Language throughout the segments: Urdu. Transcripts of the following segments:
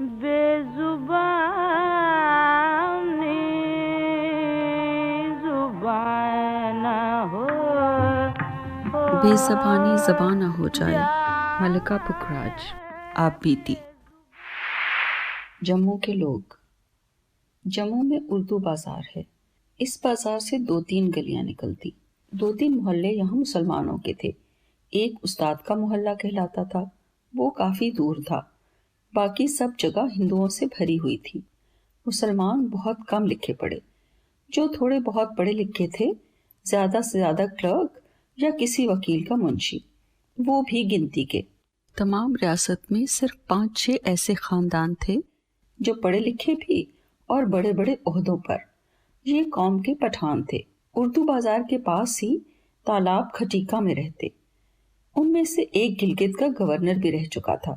بے زبانی زبان نہ ہو، بے زبانی زبان نہ ہو جائے، ملکہ پکھراج۔ آپ بیتی۔ جموں کے لوگ۔ جموں میں اردو بازار ہے۔ اس بازار سے 2-3 گلیاں نکلتی۔ 2-3 محلے یہاں مسلمانوں کے تھے۔ ایک استاد کا محلہ کہلاتا تھا، وہ کافی دور تھا۔ باقی سب جگہ ہندوؤں سے بھری ہوئی تھی۔ مسلمان بہت کم لکھے پڑھے۔ جو تھوڑے بہت پڑھے لکھے تھے، زیادہ سے زیادہ کلرک یا کسی وکیل کا منشی، وہ بھی گنتی کے۔ تمام ریاست میں صرف 5-6 ایسے خاندان تھے جو پڑھے لکھے بھی اور بڑے بڑے عہدوں پر۔ یہ قوم کے پٹھان تھے۔ اردو بازار کے پاس ہی تالاب کھٹیکا میں رہتے۔ ان میں سے ایک گلگت کا گورنر بھی رہ چکا تھا۔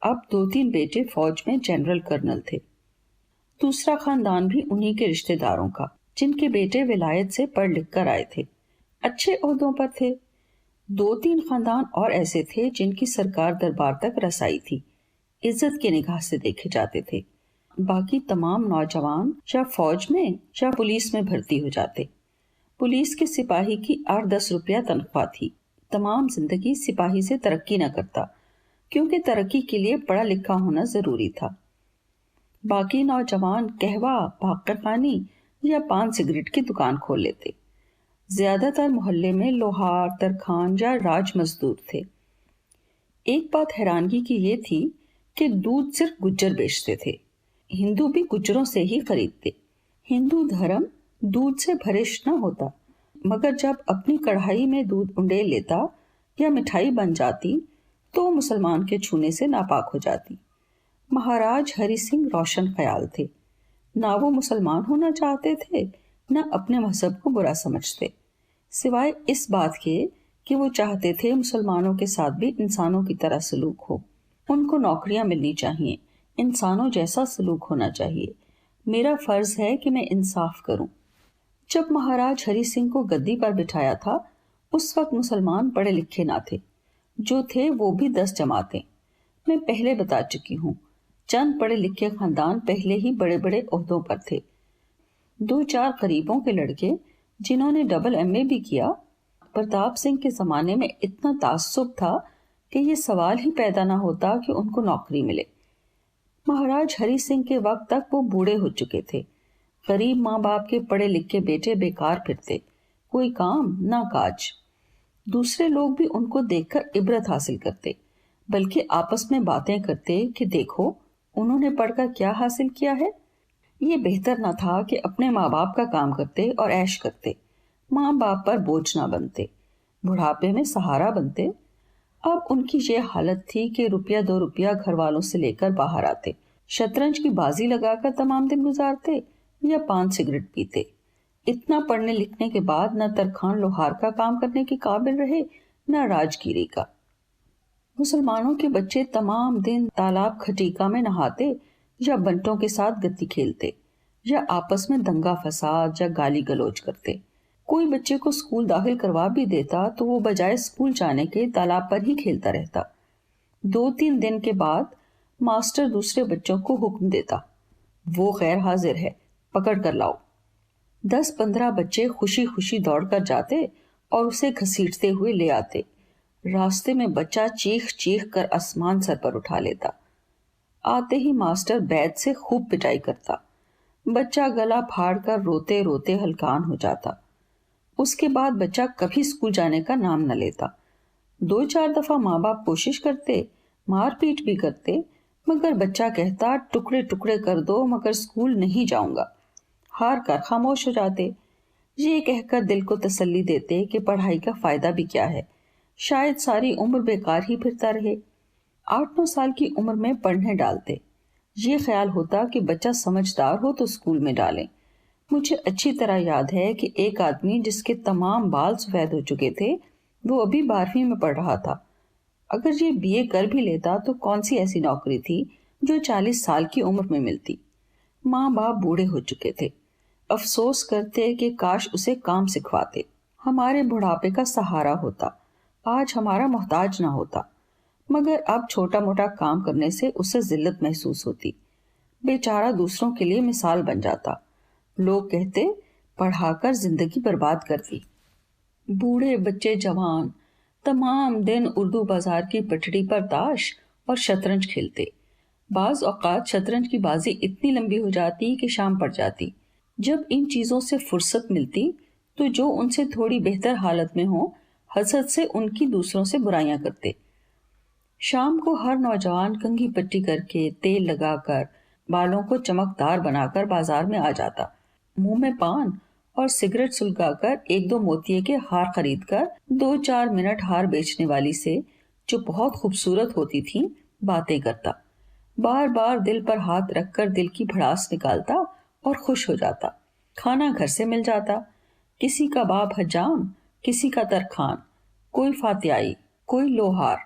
اب 2-3 بیٹے فوج میں جنرل کرنل تھے۔ دوسرا خاندان بھی انہی کے رشتہ داروں کا، جن کے بیٹے ولایت سے پڑھ لکھ کر آئے تھے، اچھے عہدوں پر تھے۔ 2-3 خاندان اور ایسے تھے جن کی سرکار دربار تک رسائی تھی، عزت کی نگاہ سے دیکھے جاتے تھے۔ باقی تمام نوجوان یا فوج میں یا پولیس میں بھرتی ہو جاتے۔ پولیس کے سپاہی کی 8-10 روپیہ تنخواہ تھی۔ تمام زندگی سپاہی سے ترقی نہ کرتا، کیونکہ ترقی کے لیے پڑھا لکھا ہونا ضروری تھا۔ باقی نوجوان قہوہ، بھاکر خانی یا پان سگریٹ کی دکان کھول لیتے۔ زیادہ تر محلے میں لوہار، ترکھان یا راج مزدور تھے۔ ایک بات حیرانگی کی یہ تھی کہ دودھ صرف گجر بیچتے تھے، ہندو بھی گجروں سے ہی خریدتے۔ ہندو دھرم دودھ سے بھرش نہ ہوتا، مگر جب اپنی کڑھائی میں دودھ انڈیل لیتا یا مٹھائی بن جاتی تو مسلمان کے چھونے سے ناپاک ہو جاتی۔ مہاراج ہری سنگھ روشن خیال تھے، نہ وہ مسلمان ہونا چاہتے تھے نہ اپنے مذہب کو برا سمجھتے، سوائے اس بات کے کہ وہ چاہتے تھے مسلمانوں کے ساتھ بھی انسانوں کی طرح سلوک ہو۔ ان کو نوکریاں ملنی چاہیے، انسانوں جیسا سلوک ہونا چاہیے، میرا فرض ہے کہ میں انصاف کروں۔ جب مہاراج ہری سنگھ کو گدی پر بٹھایا تھا، اس وقت مسلمان پڑھے لکھے نہ تھے، جو تھے وہ بھی 10 جماعتیں۔ میں پہلے بتا چکی ہوں، چند پڑھے لکھے خاندان پہلے ہی بڑے بڑے عہدوں پر تھے۔ 2-4 غریبوں کے لڑکے جنہوں نے ڈبل MA بھی کیا۔ پرتاپ سنگھ کے زمانے میں اتنا تعصب تھا کہ یہ سوال ہی پیدا نہ ہوتا کہ ان کو نوکری ملے۔ مہاراج ہری سنگھ کے وقت تک وہ بوڑھے ہو چکے تھے۔ غریب ماں باپ کے پڑھے لکھے بیٹے بیکار پھرتے، کوئی کام نہ کاج۔ دوسرے لوگ بھی ان کو دیکھ کر عبرت حاصل کرتے، بلکہ آپس میں باتیں کرتے کہ دیکھو انہوں نے پڑھ کر کیا حاصل کیا ہے۔ یہ بہتر نہ تھا کہ اپنے ماں باپ کا کام کرتے اور عیش کرتے، ماں باپ پر بوجھ نہ بنتے، بڑھاپے میں سہارا بنتے۔ اب ان کی یہ حالت تھی کہ 1-2 روپیہ گھر والوں سے لے کر باہر آتے، شطرنج کی بازی لگا کر تمام دن گزارتے یا پان سگریٹ پیتے۔ اتنا پڑھنے لکھنے کے بعد نہ ترکھان لوہار کا کام کرنے کے قابل رہے نہ راجگیری کا۔ مسلمانوں کے بچے تمام دن تالاب کھٹیکا میں نہاتے یا بنٹوں کے ساتھ گتی کھیلتے یا آپس میں دنگا فساد یا گالی گلوچ کرتے۔ کوئی بچے کو اسکول داخل کروا بھی دیتا تو وہ بجائے اسکول جانے کے تالاب پر ہی کھیلتا رہتا۔ 2-3 دن کے بعد ماسٹر دوسرے بچوں کو حکم دیتا، وہ غیر حاضر ہے، پکڑ کر لاؤ۔ 10-15 بچے خوشی خوشی دوڑ کر جاتے اور اسے گھسیٹتے ہوئے لے آتے۔ راستے میں بچہ چیخ چیخ کر آسمان سر پر اٹھا لیتا۔ آتے ہی ماسٹر بیت سے خوب پٹائی کرتا، بچہ گلا پھاڑ کر روتے روتے ہلکان ہو جاتا۔ اس کے بعد بچہ کبھی اسکول جانے کا نام نہ لیتا۔ 2-4 دفعہ ماں باپ کوشش کرتے، مار پیٹ بھی کرتے، مگر بچہ کہتا ٹکڑے ٹکڑے کر دو مگر اسکول نہیں جاؤں گا۔ ہار کر خاموش ہو جاتے، یہ کہہ کر دل کو تسلی دیتے کہ پڑھائی کا فائدہ بھی کیا ہے، شاید ساری عمر بیکار ہی پھرتا رہے۔ 8-9 سال کی عمر میں پڑھنے ڈالتے، یہ خیال ہوتا کہ بچہ سمجھدار ہو تو اسکول میں ڈالیں۔ مجھے اچھی طرح یاد ہے کہ ایک آدمی جس کے تمام بال سفید ہو چکے تھے، وہ ابھی 12ویں میں پڑھ رہا تھا۔ اگر یہ BA کر بھی لیتا تو کون سی ایسی نوکری تھی جو 40 سال کی عمر میں ملتی۔ ماں باپ بوڑھے ہو چکے تھے، افسوس کرتے کہ کاش اسے کام سکھواتے، ہمارے بڑھاپے کا سہارا ہوتا، آج ہمارا محتاج نہ ہوتا۔ مگر اب چھوٹا موٹا کام کرنے سے اسے ذلت محسوس ہوتی. بیچارہ دوسروں کے لیے مثال بن جاتا. لوگ کہتے پڑھا کر زندگی برباد کر دی. بوڑھے بچے جوان تمام دن اردو بازار کی پٹڑی پر تاش اور شطرنج کھیلتے. بعض اوقات شطرنج کی بازی اتنی لمبی ہو جاتی کہ شام پڑ جاتی. جب ان چیزوں سے فرصت ملتی تو جو ان سے تھوڑی بہتر حالت میں ہوں حسد سے ان کی دوسروں سے برائیاں کرتے. شام کو ہر نوجوان کنگھی پٹی کر کے تیل لگا کر بالوں کو چمکدار بنا کر بازار میں آ جاتا. منہ میں پان اور سگریٹ سلگا کر ایک دو موتیے کے ہار خرید کر 2-4 منٹ ہار بیچنے والی سے جو بہت خوبصورت ہوتی تھی باتیں کرتا. بار بار دل پر ہاتھ رکھ کر دل کی بھڑاس نکالتا اور خوش ہو جاتا. کھانا گھر سے مل جاتا. کسی کا باپ حجام، کسی کا ترخان، کوئی فاتحائی، کوئی لوہار.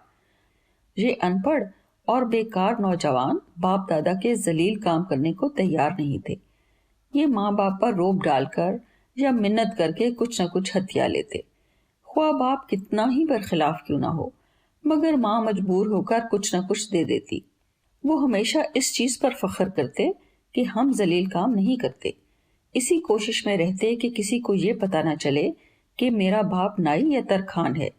یہ ان پڑھ اور بیکار نوجوان باپ دادا کے ذلیل کام کرنے کو تیار نہیں تھے. یہ ماں باپ پر روب ڈال کر یا منت کر کے کچھ نہ کچھ ہتھیا لیتے. خواہ باپ کتنا ہی برخلاف کیوں نہ ہو، مگر ماں مجبور ہو کر کچھ نہ کچھ دے دیتی. وہ ہمیشہ اس چیز پر فخر کرتے کہ ہم ذلیل کام نہیں کرتے. اسی کوشش میں رہتے کہ کسی کو یہ پتہ نہ چلے کہ میرا باپ نائی یا ترخان ہے.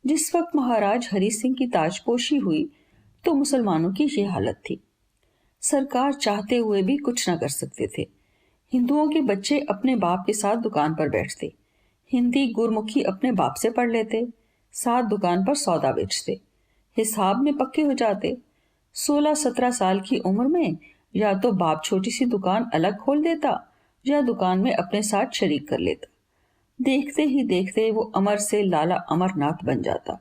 جس وقت مہاراج ہری سنگھ کی تاج پوشی ہوئی تو مسلمانوں کی یہ حالت تھی. سرکار چاہتے ہوئے بھی کچھ نہ کر سکتے تھے. ہندوؤں کے بچے اپنے باپ کے ساتھ دکان پر بیٹھتے، ہندی گرمکھی اپنے باپ سے پڑھ لیتے، ساتھ دکان پر سودا بیچتے، حساب میں پکے ہو جاتے. 16-17 سال کی عمر میں یا تو باپ چھوٹی سی دکان الگ کھول دیتا یا دکان میں اپنے ساتھ شریک کر لیتا. دیکھتے ہی دیکھتے وہ امر سے لالا امر ناتھ بن جاتا.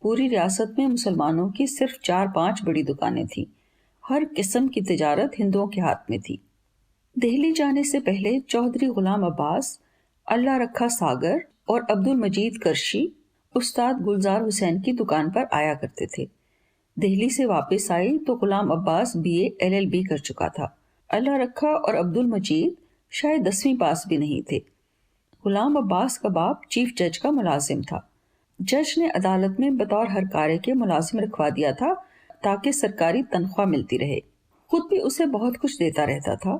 پوری ریاست میں مسلمانوں کی صرف 4-5 بڑی دکانیں تھیں. ہر قسم کی تجارت ہندوؤں کے ہاتھ میں تھی. دہلی جانے سے پہلے چودھری غلام عباس، اللہ رکھا ساگر اور عبد المجید کرشی استاد گلزار حسین کی دکان پر آیا کرتے تھے. دہلی سے واپس آئی تو غلام عباس BA LLB کر چکا تھا. اللہ رکھا اور عبد المجید شاید 10ویں پاس بھی نہیں تھے. غلام عباس کا باپ چیف جج کا ملازم تھا. جج نے عدالت میں بطور ہر کارے کے ملازم رکھوا دیا تھا تاکہ سرکاری تنخواہ ملتی رہے. خود بھی اسے بہت کچھ دیتا رہتا تھا.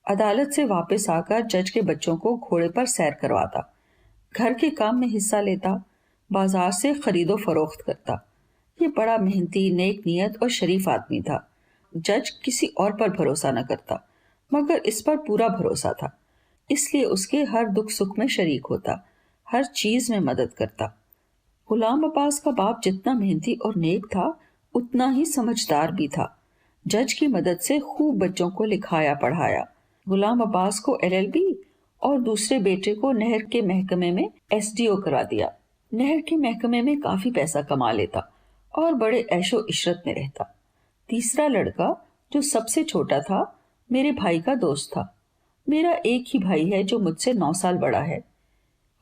عدالت سے واپس آ کر جج کے بچوں کو گھوڑے پر سیر کرواتا، گھر کے کام میں حصہ لیتا، بازار سے خرید و فروخت کرتا. یہ بڑا محنتی، نیک نیت اور شریف آدمی تھا. جج کسی اور پر بھروسہ نہ کرتا مگر اس پر پورا بھروسہ تھا، اس لیے اس کے ہر دکھ سکھ میں شریک ہوتا، ہر چیز میں مدد کرتا. غلام عباس کا باپ جتنا محنتی اور نیک تھا اتنا ہی سمجھدار بھی تھا. جج کی مدد سے خوب بچوں کو لکھایا پڑھایا. غلام عباس کو LLB اور دوسرے بیٹے کو نہر کے محکمے میں SDO کرا دیا. نہر کے محکمے میں کافی پیسہ کما لیتا اور بڑے عیش و عشرت میں رہتا. تیسرا لڑکا جو سب سے چھوٹا تھا میرے بھائی کا دوست تھا. میرا ایک ہی بھائی ہے جو مجھ سے 9 سال بڑا ہے.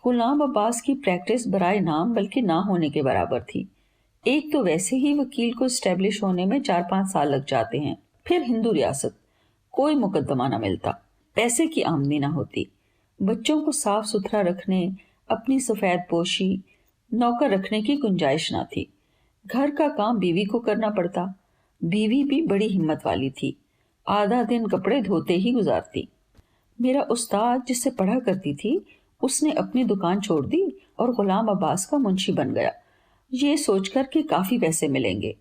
غلام عباس کی پریکٹس برائے نام بلکہ نہ ہونے کے برابر تھی. ایک تو ویسے ہی وکیل کو اسٹیبلش ہونے میں 4-5 سال لگ جاتے ہیں، پھر ہندو ریاست، کوئی مقدمہ نہ ملتا، پیسے کی آمدنی نہ ہوتی، بچوں کو صاف ستھرا رکھنے، اپنی سفید پوشی، نوکر رکھنے کی گنجائش نہ تھی. گھر کا کام بیوی کو کرنا پڑتا. بیوی بھی بڑی ہمت والی تھی، آدھا دن کپڑے دھوتے ہی گزارتی. میرا استاد جس سے پڑھا کرتی تھی اس نے اپنی دکان چھوڑ دی اور غلام عباس کا منشی بن گیا، یہ سوچ کر کہ کافی پیسے ملیں گے.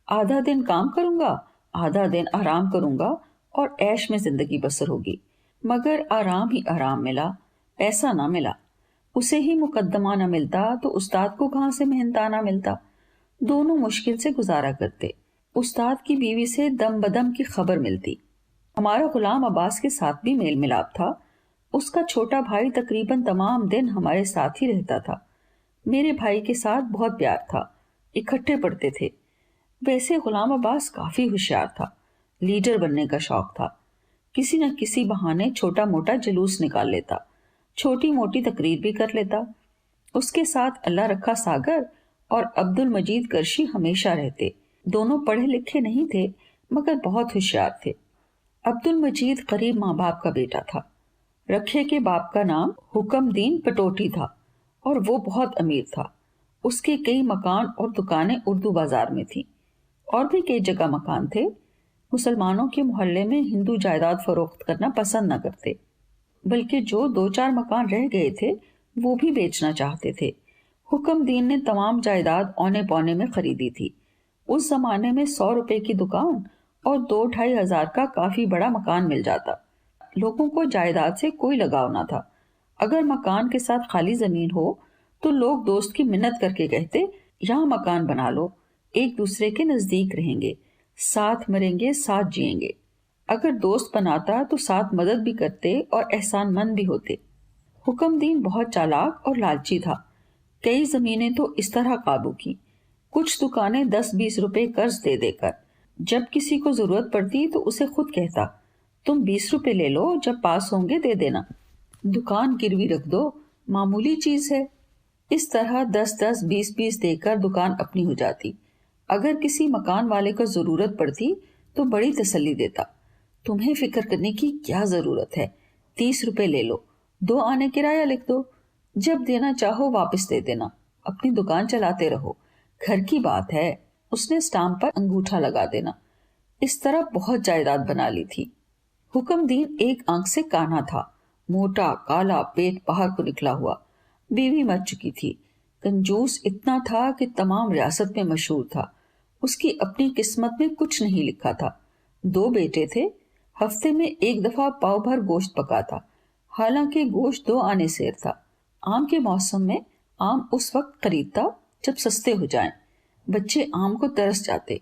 آدھا دن کام کروں گا، آدھا دن آرام کروں گا اور عیش میں زندگی بسر ہوگی. مگر آرام ہی آرام ملا، پیسہ نہ ملا. اسے ہی مقدمہ نہ ملتا تو استاد کو کہاں سے محنتانہ ملتا. دونوں مشکل سے گزارا کرتے. استاد کی بیوی سے دم بدم کی خبر ملتی. ہمارا غلام عباس کے ساتھ بھی میل ملاپ تھا. اس کا چھوٹا بھائی تقریباً تمام دن ہمارے ساتھ ہی رہتا تھا. میرے بھائی کے ساتھ بہت پیار تھا، اکٹھے پڑھتے تھے. ویسے غلام عباس کافی ہوشیار تھا، لیڈر بننے کا شوق تھا. کسی نہ کسی بہانے چھوٹا موٹا جلوس نکال لیتا، چھوٹی موٹی تقریر بھی کر لیتا. اس کے ساتھ اللہ رکھا ساگر اور عبد المجید کرشی ہمیشہ رہتے. دونوں پڑھے لکھے نہیں تھے مگر بہت ہوشیار تھے. عبد المجید غریب ماں باپ کا بیٹا تھا. رکھے کے باپ کا نام حکم دین پٹوٹی تھا اور وہ بہت امیر تھا. اس کے کئی مکان اور دکانیں اردو بازار میں تھیں، اور بھی کئی جگہ مکان تھے۔ مسلمانوں کے محلے میں ہندو جائیداد فروخت کرنا پسند نہ کرتے، بلکہ جو 2-4 مکان رہ گئے تھے وہ بھی بیچنا چاہتے تھے۔ حکم دین نے تمام جائیداد اونے پونے میں خریدی تھی۔ اس زمانے میں 100 روپے کی دکان اور 2-2.5 ہزار کا کافی بڑا مکان مل جاتا۔ لوگوں کو جائیداد سے کوئی لگاؤ نہ تھا۔ اگر مکان کے ساتھ خالی زمین ہو تو لوگ دوست کی منت کر کے کہتے، یہاں مکان بنا لو، ایک دوسرے کے نزدیک رہیں گے، ساتھ مریں گے، ساتھ جئیں گے۔ اگر دوست بناتا تو ساتھ مدد بھی کرتے اور احسان مند بھی ہوتے۔ حکم دین بہت چالاک اور لالچی تھا۔ کئی زمینیں تو اس طرح قابو کی، کچھ دکانیں 10-20 روپے قرض دے دے کر، جب کسی کو ضرورت پڑتی تو اسے خود کہتا، تم 20 روپے لے لو، جب پاس ہوں گے دے دینا، دکان گروی رکھ دو، معمولی چیز ہے۔ اس طرح 10-10 20-20 دے کر دکان اپنی ہو جاتی۔ اگر کسی مکان والے کو ضرورت پڑتی تو بڑی تسلی دیتا، تمہیں فکر کرنے کی کیا ضرورت ہے، 30 روپے لے لو، 2 آنے کرایہ لکھ دو، جب دینا چاہو واپس دے دینا، اپنی دکان چلاتے رہو، گھر کی بات ہے۔ اس نے اسٹامپ پر انگوٹھا لگا دینا۔ اس طرح بہت جائیداد بنا لی تھی۔ حکم دین ایک آنکھ سے کانا تھا، موٹا کالا، پیٹ باہر کو نکلا ہوا، بیوی مر چکی تھی، کنجوس اتنا تھا کہ تمام ریاست میں مشہور تھا۔ اس کی اپنی قسمت میں کچھ نہیں لکھا تھا۔ 2 بیٹے تھے، ہفتے میں 1 دفعہ پاؤ بھر گوشت پکاتا، حالانکہ گوشت 2 آنے سیر تھا۔ آم کے موسم میں آم اس وقت خریدتا جب سستے ہو جائیں۔ بچے آم کو ترس جاتے۔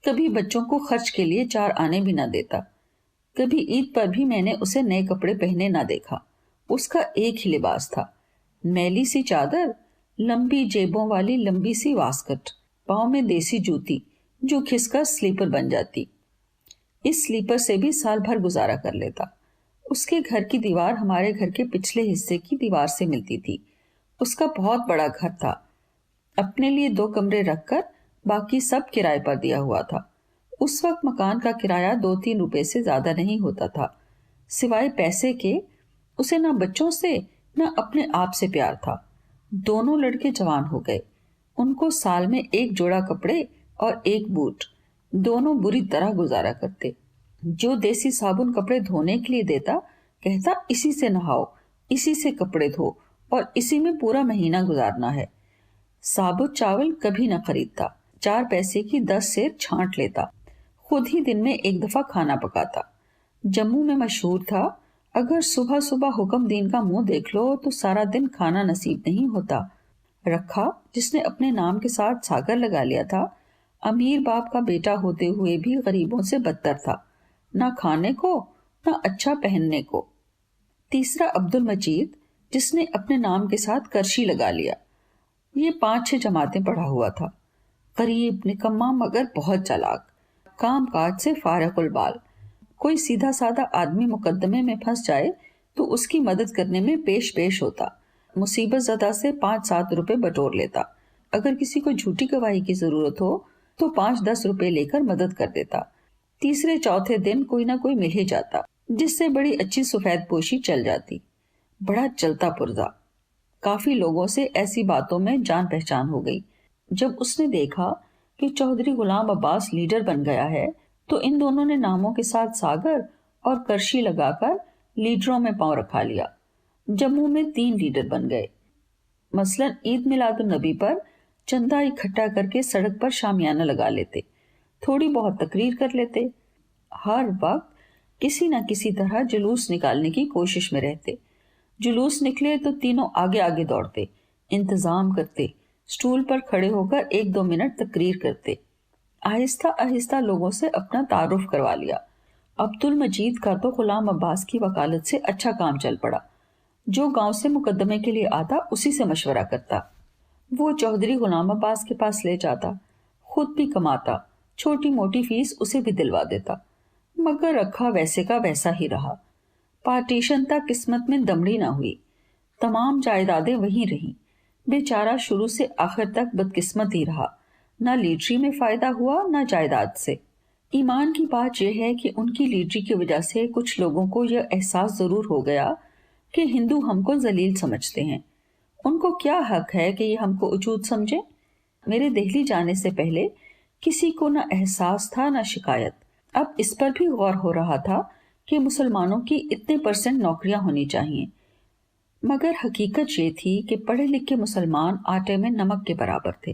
کبھی بچوں کو خرچ کے لیے 4 آنے بھی نہ دیتا۔ کبھی عید پر بھی میں نے اسے نئے کپڑے پہنے نہ دیکھا۔ اس کا ایک ہی لباس تھا، میلی سی چادر، لمبی جیبوں والی لمبی سی واسکٹ، پاؤں میں دیسی جوتی جو کھس کر سلیپر بن جاتی۔ اس سلیپر سے بھی سال بھر گزارا کر لیتا۔ اس کے گھر کی دیوار ہمارے گھر کے پچھلے حصے کی دیوار سے ملتی تھی۔ اس کا بہت بڑا گھر تھا، اپنے لیے 2 کمرے رکھ کر باقی سب کرائے پر دیا ہوا تھا۔ اس وقت مکان کا کرایہ 2-3 روپے سے زیادہ نہیں ہوتا تھا۔ سوائے پیسے کے اسے نہ بچوں سے نہ اپنے آپ سے پیار تھا۔ دونوں لڑکے جوان ہو گئے۔ ان کو سال میں 1 جوڑا کپڑے اور 1 بوٹ، دونوں بری طرح گزارا کرتے۔ جو دیسی صابن کپڑے دھونے کے لیے دیتا، کہتا اسی سے نہاؤ، اسی سے کپڑے دھو اور اسی میں پورا مہینہ گزارنا ہے۔ ثابت چاول کبھی نہ خریدتا، 4 پیسے کی 10 سیر چھانٹ لیتا، خود ہی دن میں 1 دفعہ کھانا پکاتا۔ جموں میں مشہور تھا، اگر صبح صبح حکم دین کا منہ دیکھ لو تو سارا دن کھانا نصیب نہیں ہوتا۔ رکھا، جس نے اپنے نام کے ساتھ ساگر لگا لیا تھا، امیر باپ کا بیٹا ہوتے ہوئے بھی غریبوں سے بدتر تھا، نہ کھانے کو نہ اچھا پہننے کو۔ تیسرا عبد المجید، جس نے اپنے نام کے ساتھ کرشی لگا لیا، یہ 5-6 جماعتیں پڑھا ہوا تھا، غریب، نکما مگر بہت چالاک، کام کاج سے فارغ البال۔ کوئی سیدھا سادہ آدمی مقدمے میں پھنس جائے تو اس کی مدد کرنے میں پیش ہوتا، مصیبت زدہ سے 5-7 روپے بٹور لیتا۔ اگر کسی کو جھوٹی گواہی کی ضرورت ہو تو 5-10 روپے لے کر مدد کر دیتا۔ تیسرے چوتھے دن کوئی نہ کوئی مل ہی جاتا، جس سے بڑی اچھی سفید پوشی چل جاتی۔ بڑا چلتا پرزا، کافی لوگوں سے ایسی باتوں میں جان پہچان ہو گئی۔ جب اس نے دیکھا کہ چودھری غلام عباس لیڈر بن گیا ہے تو ان دونوں نے ناموں کے ساتھ ساگر اور کرشی لگا کر لیڈروں میں پاؤں رکھا لیا۔ جموں میں 3 لیڈر بن گئے۔ مثلاً عید میلاد النبی پر چندہ اکٹھا کر کے سڑک پر شامیانہ لگا لیتے، تھوڑی بہت تقریر کر لیتے، ہر وقت کسی نہ کسی طرح جلوس نکالنے کی کوشش میں رہتے۔ جلوس نکلے تو تینوں آگے آگے دوڑتے، انتظام کرتے، سٹول پر کھڑے ہو کر 1-2 منٹ تقریر کرتے۔ آہستہ آہستہ لوگوں سے اپنا تعارف کروا لیا۔ عبد المجید کا تو غلام عباس کی وکالت سے اچھا کام چل پڑا۔ جو گاؤں سے مقدمے کے لیے آتا اسی سے مشورہ کرتا، وہ چودھری غلام عباس کے پاس لے جاتا، خود بھی کماتا، چھوٹی موٹی فیس اسے بھی دلوا دیتا۔ مگر رکھا ویسے کا ویسا ہی رہا۔ پارٹیشن تک قسمت میں دمڑی نہ ہوئی، تمام جائیدادیں وہیں رہیں۔ بیچارہ شروع سے آخر تک بدقسمت ہی رہا، نہ لیڈری میں فائدہ ہوا نہ جائیداد سے۔ ایمان کی بات یہ ہے کہ ان کی لیڈری کی وجہ سے کچھ لوگوں کو یہ احساس ضرور ہو گیا کہ ہندو ہم کو ذلیل سمجھتے ہیں، ان کو کیا حق ہے کہ یہ ہم کو اچوت سمجھے؟ میرے دہلی جانے سے پہلے کسی کو نہ احساس تھا نہ شکایت. اب اس پر بھی غور ہو رہا تھا کہ مسلمانوں کی اتنے % نوکریاں ہونی چاہیے، مگر حقیقت یہ تھی کہ پڑھے لکھے مسلمان آٹے میں نمک کے برابر تھے.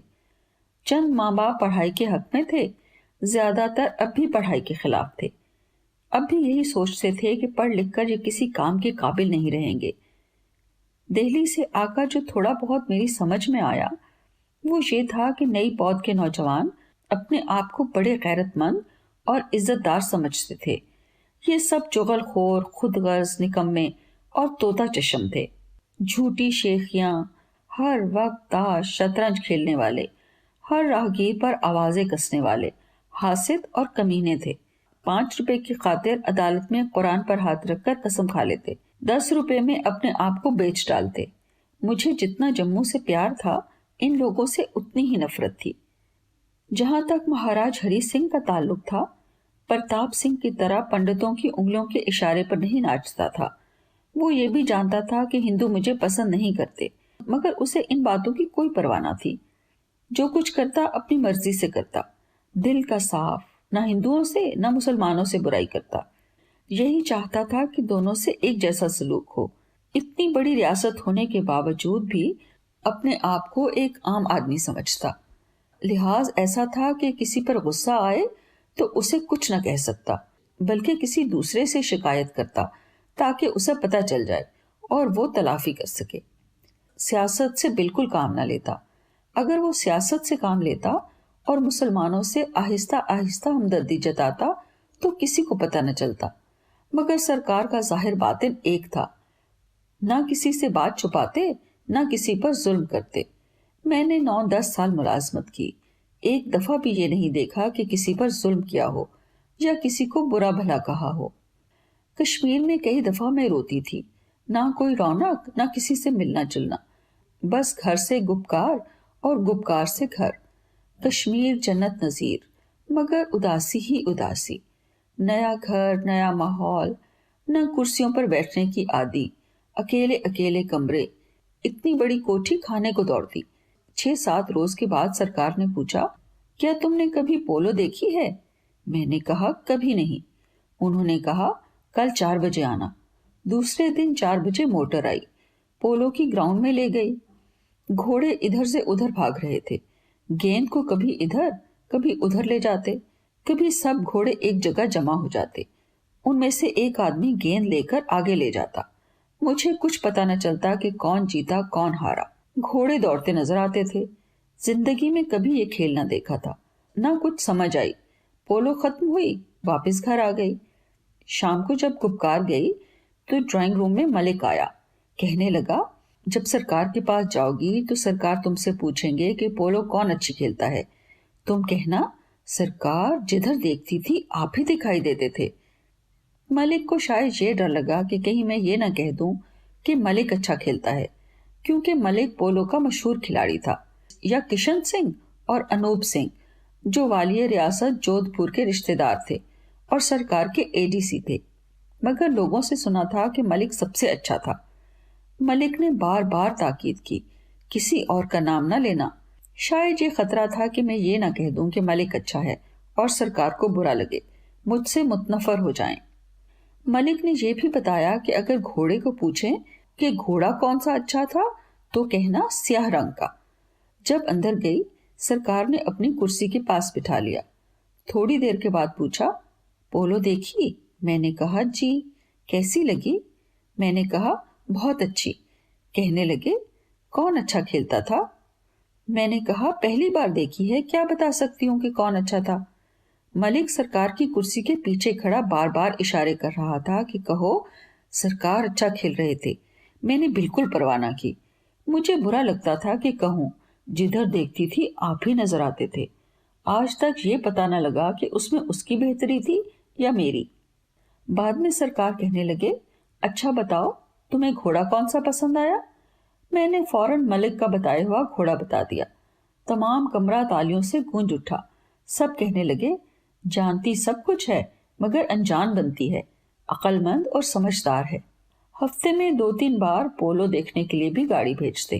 چند ماں باپ پڑھائی کے حق میں تھے، زیادہ تر اب بھی پڑھائی کے خلاف تھے. اب بھی یہی سوچتے تھے کہ پڑھ لکھ کر یہ کسی کام کے قابل نہیں رہیں گے. دہلی سے آ کر جو تھوڑا بہت میری سمجھ میں آیا وہ یہ تھا کہ نئی پود کے نوجوان اپنے آپ کو بڑے غیرت مند اور عزت دار سمجھتے تھے. یہ سب چغل خور، خود غرض، نکمے اور طوطا چشم تھے. جھوٹی شیخیاں، ہر وقت تاش شطرنج کھیلنے والے، ہر راہگیر پر آوازیں کسنے والے، حاسد اور کمینے تھے. 5 روپے کی خاطر عدالت میں قرآن پر ہاتھ رکھ کر قسم کھا لیتے، 10 روپے میں اپنے آپ کو بیچ ڈالتے. مجھے جتنا جموں سے پیار تھا ان لوگوں سے اتنی ہی نفرت تھی. جہاں تک مہاراج ہری سنگھ کا تعلق تھا، پرتاپ سنگھ کی طرح پنڈتوں کی انگلیوں کے اشارے پر نہیں ناچتا تھا. وہ یہ بھی جانتا تھا کہ ہندو مجھے پسند نہیں کرتے، مگر اسے ان باتوں کی کوئی پرواہ نہ تھی. جو کچھ کرتا اپنی مرضی سے کرتا، دل کا صاف، نہ ہندوؤں سے نہ مسلمانوں سے برائی کرتا. یہی چاہتا تھا کہ دونوں سے ایک جیسا سلوک ہو. اتنی بڑی ریاست ہونے کے باوجود بھی اپنے آپ کو ایک عام آدمی سمجھتا. لحاظ ایسا تھا کہ کسی پر غصہ آئے تو اسے کچھ نہ کہہ سکتا، بلکہ کسی دوسرے سے شکایت کرتا تاکہ اسے پتہ چل جائے اور وہ تلافی کر سکے. سیاست سے بالکل کام نہ لیتا. اگر وہ سیاست سے کام لیتا اور مسلمانوں سے آہستہ آہستہ ہمدردی جتاتا تو کسی کو پتہ نہ چلتا. مگر سرکار کا ظاہر باطن ایک تھا، نہ کسی سے بات چھپاتے نہ کسی پر ظلم کرتے. میں نے 9-10 سال ملازمت کی، ایک دفعہ بھی یہ نہیں دیکھا کہ کسی پر ظلم کیا ہو یا کسی کو برا بھلا کہا ہو. کشمیر میں کئی دفعہ میں روتی تھی، نہ کوئی رونق نہ کسی سے ملنا جلنا، بس گھر سے گپکار اور گپکار سے گھر. کشمیر جنت نظیر، مگر اداسی ہی اداسی. نیا گھر، نیا ماحول، نہ کرسیوں پر بیٹھنے کی عادی، اکیلے اکیلے کمرے. اتنی بڑی کوٹھی کھانے کو دوڑتی. 6-7 روز کے بعد سرکار نے پوچھا، کیا تم نے کبھی پولو دیکھی ہے؟ میں نے کہا کبھی نہیں. انہوں نے کہا کل 4 بجے آنا. دوسرے دن 4 بجے موٹر آئی، پولو کی گراؤنڈ میں لے گئی. گھوڑے ادھر سے ادھر بھاگ رہے تھے، گیند کو کبھی ادھر کبھی ادھر لے جاتے، کبھی سب گھوڑے ایک جگہ جمع ہو جاتے. ان میں سے ایک آدمی گیند لے کر آگے لے جاتا. مجھے کچھ پتہ نہ چلتا کہ کون جیتا کون ہارا. گھوڑے دوڑتے نظر آتے تھے. زندگی میں کبھی یہ کھیل نہ دیکھا تھا. نہ کچھ سمجھ آئی. پولو ختم ہوئی، واپس گھر آ گئی. شام کو جب گپکار گئی تو ڈرائنگ روم میں ملک آیا. کہنے لگا، جب سرکار کے پاس جاؤ گی تو سرکار تم سے پوچھیں گے کہ پولو کون اچھی کھیلتا ہے. تم کہنا، سرکار جدھر دیکھتی تھی آپ ہی دکھائی دیتے تھے. ملک کو شاید یہ ڈر لگا کہ کہیں میں یہ نہ کہہ دوں کہ ملک اچھا کھیلتا ہے، کیونکہ ملک پولو کا مشہور کھلاڑی تھا. یا کشن سنگھ اور انوپ سنگھ جو والی ریاست جودھ پور کے رشتے دار تھے اور سرکار کے ADC تھے. مگر لوگوں سے سنا تھا کہ ملک سب سے اچھا تھا. ملک نے بار بار تاکید کی، کسی اور کا نام نہ لینا. شاید یہ خطرہ تھا کہ میں یہ نہ کہہ دوں کہ ملک اچھا ہے اور سرکار کو برا لگے، مجھ سے متنفر ہو جائیں. ملک نے یہ بھی بتایا کہ اگر گھوڑے کو پوچھیں کہ گھوڑا کون سا اچھا تھا تو کہنا سیاہ رنگ کا. جب اندر گئی، سرکار نے اپنی کرسی کے پاس بٹھا لیا. تھوڑی دیر کے بعد پوچھا، پولو دیکھی؟ میں نے کہا جی. کیسی لگی؟ میں نے کہا بہت اچھی. کہنے لگے، کون اچھا کھیلتا تھا؟ میں نے کہا پہلی بار دیکھی ہے، کیا بتا سکتی ہوں کہ کون اچھا تھا. ملک سرکار کی کرسی کے پیچھے کھڑا بار بار اشارے کر رہا تھا کہ کہو سرکار اچھا کھیل رہے تھے. میں نے بالکل پرواہ نہ کی. مجھے برا لگتا تھا کہ کہوں، جدھر دیکھتی تھی آپ ہی نظر آتے تھے. آج تک یہ پتا نہ لگا کہ اس میں اس کی بہتری تھی یا میری. بعد میں سرکار کہنے لگے، اچھا بتاؤ تمہیں گھوڑا کون سا پسند آیا؟ میں نے فوراً ملک کا بتایا ہوا گھوڑا بتا دیا. تمام کمرہ تالیوں سے گونج اٹھا. سب کہنے لگے، جانتی سب کچھ ہے مگر انجان بنتی ہے، عقل مند اور سمجھدار ہے. ہفتے میں 2-3 بار پولو دیکھنے کے لیے بھی گاڑی بھیجتے.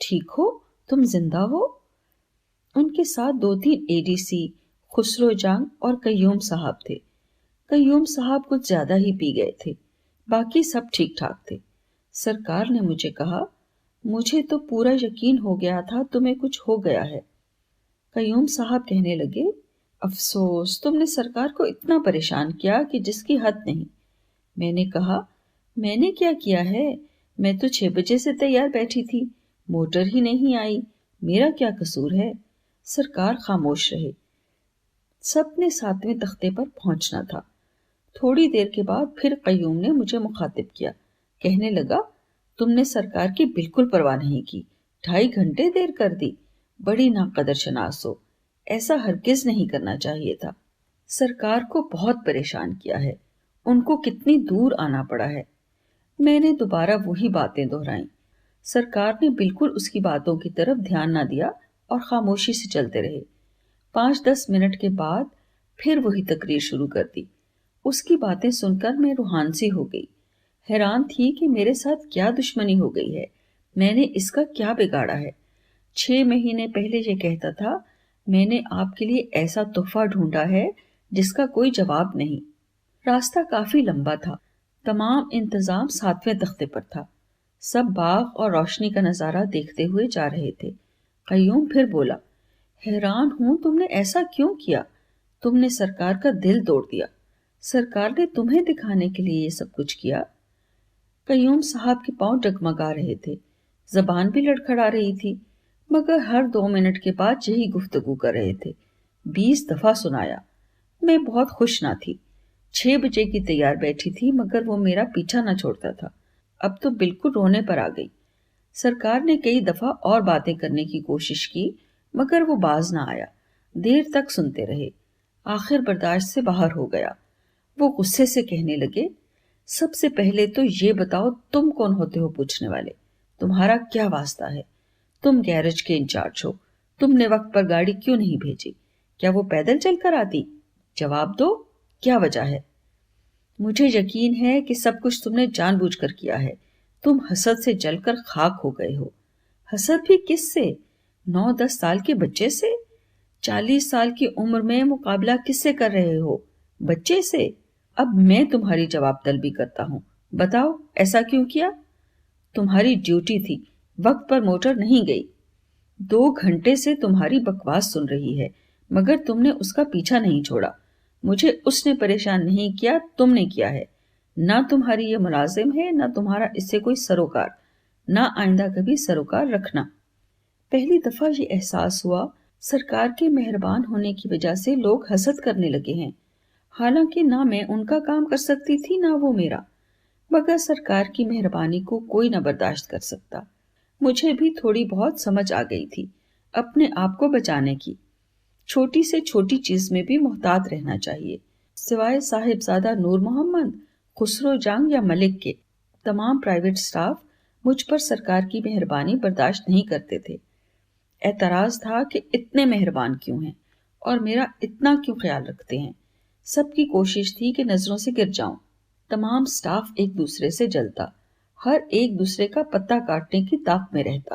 ٹھیک ہو؟ تم زندہ ہو؟ ان کے ساتھ 2-3 ADC، خسرو جنگ اور قیوم صاحب تھے۔ قیوم صاحب کچھ زیادہ ہی پی گئے تھے، باقی سب ٹھیک ٹھاک تھے۔ سرکار نے مجھے کہا، مجھے تو پورا یقین ہو گیا تھا تمہیں کچھ ہو گیا ہے۔ قیوم صاحب کہنے لگے، افسوس، تم نے سرکار کو اتنا پریشان کیا کہ جس کی حد نہیں۔ میں نے کہا، میں نے کیا کیا ہے؟ میں تو 6 بجے سے تیار بیٹھی تھی، موٹر ہی نہیں آئی، میرا کیا قصور ہے؟ سرکار خاموش رہے۔ سب نے 7ویں تختے پر پہنچنا تھا۔ تھوڑی دیر کے بعد پھر قیوم نے مجھے مخاطب کیا، کہنے لگا، تم نے سرکار کی بالکل پرواہ نہیں کی، 2.5 گھنٹے دیر کر دی، بڑی ناقدر شناس ہو، ایسا ہرگز نہیں کرنا چاہیے تھا۔ سرکار کو بہت پریشان کیا ہے، ان کو کتنی دور آنا پڑا ہے۔ میں نے دوبارہ وہی باتیں دہرائیں۔ سرکار نے بالکل اس کی باتوں کی طرف دھیان نہ دیا اور خاموشی سے چلتے رہے۔ 5-10 منٹ کے بعد پھر وہی تقریر شروع کر دی۔ اس کی باتیں سن کر میں روحان سی ہو گئی، حیران تھی کہ میرے ساتھ کیا دشمنی ہو گئی ہے، میں نے اس کا کیا بگاڑا ہے۔ 6 مہینے پہلے یہ کہتا تھا، میں نے آپ کے لیے ایسا تحفہ ڈھونڈا ہے جس کا کوئی جواب نہیں۔ راستہ کافی لمبا تھا، تمام انتظام 7ویں تختے پر تھا، سب باغ اور روشنی کا نظارہ دیکھتے ہوئے جا رہے تھے۔ قیوم پھر بولا، حیران ہوں تم نے ایسا کیوں کیا؟ تم نے سرکار کا دل توڑ دیا، سرکار نے تمہیں دکھانے کے لیے یہ سب کچھ کیا۔ قیوم صاحب کے پاؤں ڈگمگا رہے تھے، زبان بھی لڑکھڑا رہی تھی، مگر ہر 2 منٹ کے بعد یہی گفتگو کر رہے تھے۔ 20 دفعہ سنایا۔ میں بہت خوش نہ تھی، 6 بجے کی تیار بیٹھی تھی مگر وہ میرا پیچھا نہ چھوڑتا تھا۔ اب تو بالکل رونے پر آ گئی۔ سرکار نے کئی دفعہ اور باتیں کرنے کی کوشش کی مگر وہ باز نہ آیا۔ دیر تک سنتے رہے، آخر برداشت سے باہر ہو گیا۔ وہ غصے سے کہنے لگے، سب سے پہلے تو یہ بتاؤ تم کون ہوتے ہو پوچھنے والے؟ تمہارا کیا واسطہ ہے؟ تم گیرج کے انچارج ہو، تم نے وقت پر گاڑی کیوں نہیں بھیجی؟ کیا وہ پیدل چل کر آتی؟ جواب دو، کیا وجہ ہے؟ مجھے یقین ہے کہ سب کچھ تم نے جان بوجھ کر کیا ہے، تم حسد سے جل کر خاک ہو گئے ہو۔ حسد بھی کس سے؟ 9-10 سال کے بچے سے؟ 40 سال کی عمر میں مقابلہ کس سے کر رہے ہو؟ بچے سے؟ اب میں تمہاری جواب طلبی کرتا ہوں، بتاؤ ایسا کیوں کیا؟ تمہاری ڈیوٹی تھی، وقت پر موٹر نہیں گئی۔ 2 گھنٹے سے تمہاری بکواس سن رہی ہے مگر تم نے اس کا پیچھا نہیں چھوڑا۔ مجھے اس نے پریشان نہیں کیا، تم نے کیا ہے۔ نہ تمہاری یہ ملازم ہے، نہ تمہارا اس سے کوئی سروکار، نہ آئندہ کبھی سروکار رکھنا۔ پہلی دفعہ یہ احساس ہوا سرکار کے مہربان ہونے کی وجہ سے لوگ حسد کرنے لگے ہیں، حالانکہ نہ میں ان کا کام کر سکتی تھی نہ وہ میرا، مگر سرکار کی مہربانی کو کوئی نہ برداشت کر سکتا۔ مجھے بھی تھوڑی بہت سمجھ آ گئی تھی اپنے آپ کو بچانے کی۔ چھوٹی سے چھوٹی چیز میں بھی محتاط رہنا چاہیے۔ سوائے صاحبزادہ نور محمد، خسرو جنگ یا ملک کے، تمام پرائیویٹ سٹاف مجھ پر سرکار کی مہربانی برداشت نہیں کرتے تھے۔ اعتراض تھا کہ اتنے مہربان کیوں ہیں اور میرا اتنا کیوں خیال رکھتے ہیں۔ سب کی کوشش تھی کہ نظروں سے گر جاؤں۔ تمام سٹاف ایک دوسرے سے جلتا، ہر ایک دوسرے کا پتہ کاٹنے کی طاق میں رہتا،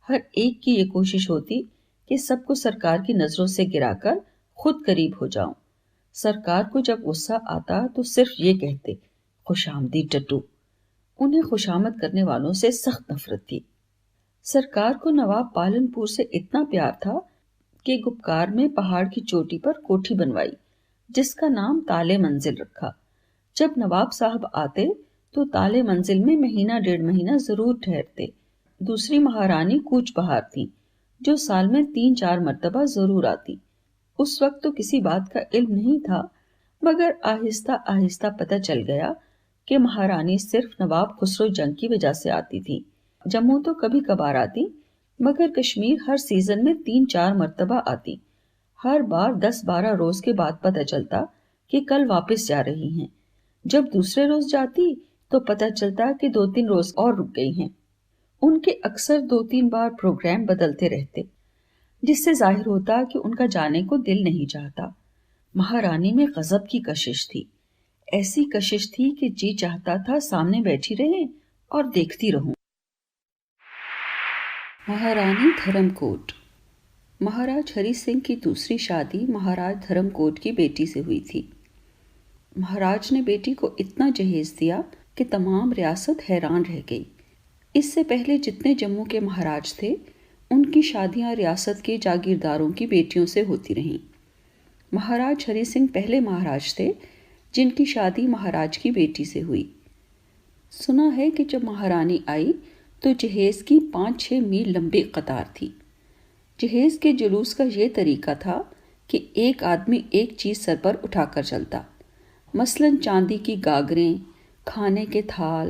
ہر ایک کی یہ کوشش ہوتی کہ سب کو سرکار کی نظروں سے گرا کر خود قریب ہو جاؤں۔ سرکار کو جب غصہ آتا تو صرف یہ کہتے، خوش آمدید ٹٹو۔ انہیں خوشامد کرنے والوں سے سخت نفرت تھی۔ سرکار کو نواب پالن پور سے اتنا پیار تھا کہ گپکار میں پہاڑ کی چوٹی پر کوٹھی بنوائی جس کا نام تالے منزل رکھا۔ جب نواب صاحب آتے تو تالے منزل میں 1-1.5 مہینہ ضرور ٹھہرتے۔ دوسری مہارانی کوچ بہار تھیں جو سال میں 3-4 مرتبہ ضرور آتی۔ اس وقت تو کسی بات کا علم نہیں تھا مگر آہستہ آہستہ پتہ چل گیا کہ مہارانی صرف نواب خسرو جنگ کی وجہ سے آتی تھی۔ جموں تو کبھی کبھار آتی مگر کشمیر ہر سیزن میں 3-4 مرتبہ آتی۔ ہر بار 10-12 روز کے بعد پتہ چلتا کہ کل واپس جا رہی ہیں۔ جب دوسرے روز جاتی تو پتہ چلتا کہ 2-3 روز اور رک گئی ہیں۔ ان کے اکثر 2-3 بار پروگرام بدلتے رہتے جس سے ظاہر ہوتا کہ ان کا جانے کو دل نہیں چاہتا۔ مہارانی میں غضب کی کشش تھی، ایسی کشش تھی کہ جی چاہتا تھا سامنے بیٹھی رہیں اور دیکھتی رہوں۔ مہارانی دھرم کوٹ۔ مہاراج ہری سنگھ کی دوسری شادی مہاراج دھرم کوٹ کی بیٹی سے ہوئی تھی۔ مہاراج نے بیٹی کو اتنا جہیز دیا کہ تمام ریاست حیران رہ گئی۔ اس سے پہلے جتنے جموں کے مہاراج تھے ان کی شادیاں ریاست کے جاگیرداروں کی بیٹیوں سے ہوتی رہیں۔ مہاراج ہری سنگھ پہلے مہاراج تھے جن کی شادی مہاراج کی بیٹی سے ہوئی۔ سنا ہے کہ جب مہارانی آئی تو جہیز کی 5-6 میل لمبی قطار تھی۔ جہیز کے جلوس کا یہ طریقہ تھا کہ ایک آدمی ایک چیز سر پر اٹھا کر چلتا، مثلاً چاندی کی گاگریں، کھانے کے تھال،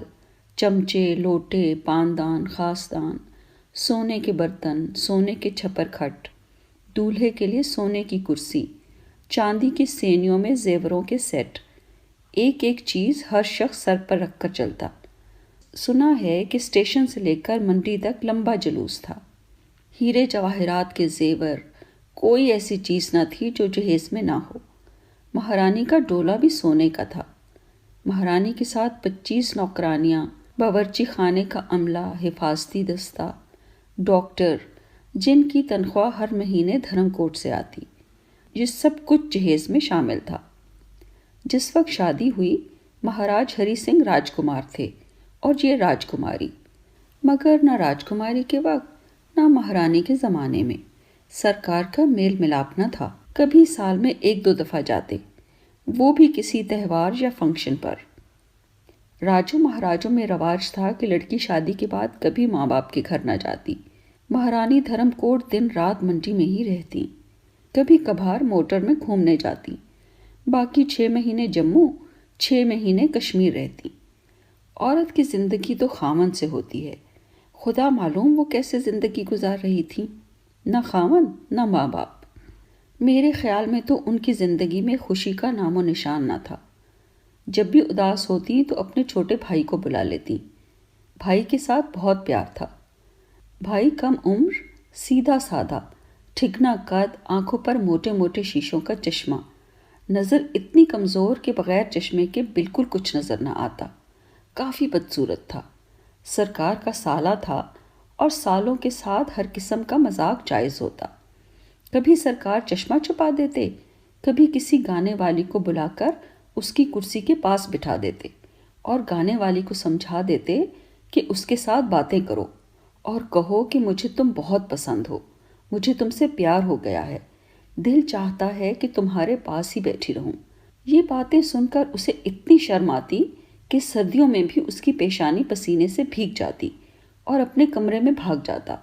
چمچے، لوٹے، پاندان، خاصدان، سونے کے برتن، سونے کے چھپر کھٹ، دولہے کے لیے سونے کی کرسی، چاندی کی سینیوں میں زیوروں کے سیٹ، ایک ایک چیز ہر شخص سر پر رکھ کر چلتا۔ سنا ہے کہ اسٹیشن سے لے کر منڈی تک لمبا جلوس تھا۔ ہیرے جواہرات کے زیور، کوئی ایسی چیز نہ تھی جو جہیز میں نہ ہو۔ مہارانی کا ڈولا بھی سونے کا تھا۔ مہارانی کے ساتھ 25 نوکرانیاں، باورچی خانے کا عملہ، حفاظتی دستہ، ڈاکٹر، جن کی تنخواہ ہر مہینے دھرم کوٹ سے آتی۔ یہ سب کچھ جہیز میں شامل تھا۔ جس وقت شادی ہوئی مہاراج ہری سنگھ راجکمار تھے اور یہ راجکماری، مگر نہ راجکماری کے وقت نہ مہارانی کے زمانے میں سرکار کا میل ملاپ نہ تھا۔ کبھی سال میں 1-2 دفعہ جاتے، وہ بھی کسی تہوار یا فنکشن پر۔ راجوں مہاراجوں میں رواج تھا کہ لڑکی شادی کے بعد کبھی ماں باپ کے گھر نہ جاتی۔ مہارانی دھرم کوٹ دن رات منڈی میں ہی رہتی، کبھی کبھار موٹر میں گھومنے جاتی، باقی 6 مہینے جموں، 6 مہینے کشمیر رہتی۔ عورت کی زندگی تو خاوند سے ہوتی ہے، خدا معلوم وہ کیسے زندگی گزار رہی تھی، نہ خاوند نہ ماں باپ۔ میرے خیال میں تو ان کی زندگی میں خوشی کا نام و نشان نہ تھا۔ جب بھی اداس ہوتی تو اپنے چھوٹے بھائی کو بلا لیتی۔ بھائی کے ساتھ بہت پیار تھا۔ بھائی کم عمر، سیدھا سادہ، ٹھگنا قد، آنکھوں پر موٹے موٹے شیشوں کا چشمہ، نظر اتنی کمزور کہ بغیر چشمے کے بالکل کچھ نظر نہ آتا، کافی بدصورت تھا۔ سرکار کا سالہ تھا اور سالوں کے ساتھ ہر قسم کا مذاق جائز ہوتا۔ کبھی سرکار چشمہ چھپا دیتے، کبھی کسی گانے والی کو بلا کر اس کی کرسی کے پاس بٹھا دیتے اور گانے والی کو سمجھا دیتے کہ اس کے ساتھ باتیں کرو اور کہو کہ مجھے تم بہت پسند ہو، مجھے تم سے پیار ہو گیا ہے، دل چاہتا ہے کہ تمہارے پاس ہی بیٹھی رہوں۔ یہ باتیں سن کر اسے اتنی شرم آتی کہ سردیوں میں بھی اس کی پیشانی پسینے سے بھیگ جاتی اور اپنے کمرے میں بھاگ جاتا۔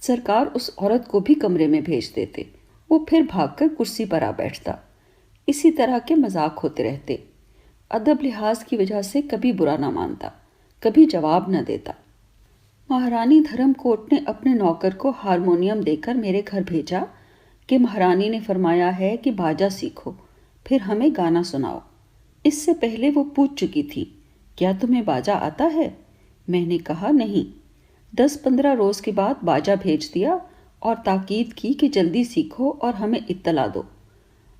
سرکار اس عورت کو بھی کمرے میں بھیج دیتے، وہ پھر بھاگ کر کرسی پر آ بیٹھتا۔ اسی طرح کے مذاق ہوتے رہتے۔ ادب لحاظ کی وجہ سے کبھی برا نہ مانتا، کبھی جواب نہ دیتا۔ مہارانی دھرم کوٹ نے اپنے نوکر کو ہارمونیم دے کر میرے گھر بھیجا کہ مہارانی نے فرمایا ہے کہ باجا سیکھو، پھر ہمیں گانا سناؤ۔ اس سے پہلے وہ پوچھ چکی تھی، کیا تمہیں باجا آتا ہے؟ میں نے کہا نہیں۔ 10-15 روز کے بعد باجا بھیج دیا اور تاکید کی کہ جلدی سیکھو اور ہمیں اطلاع دو۔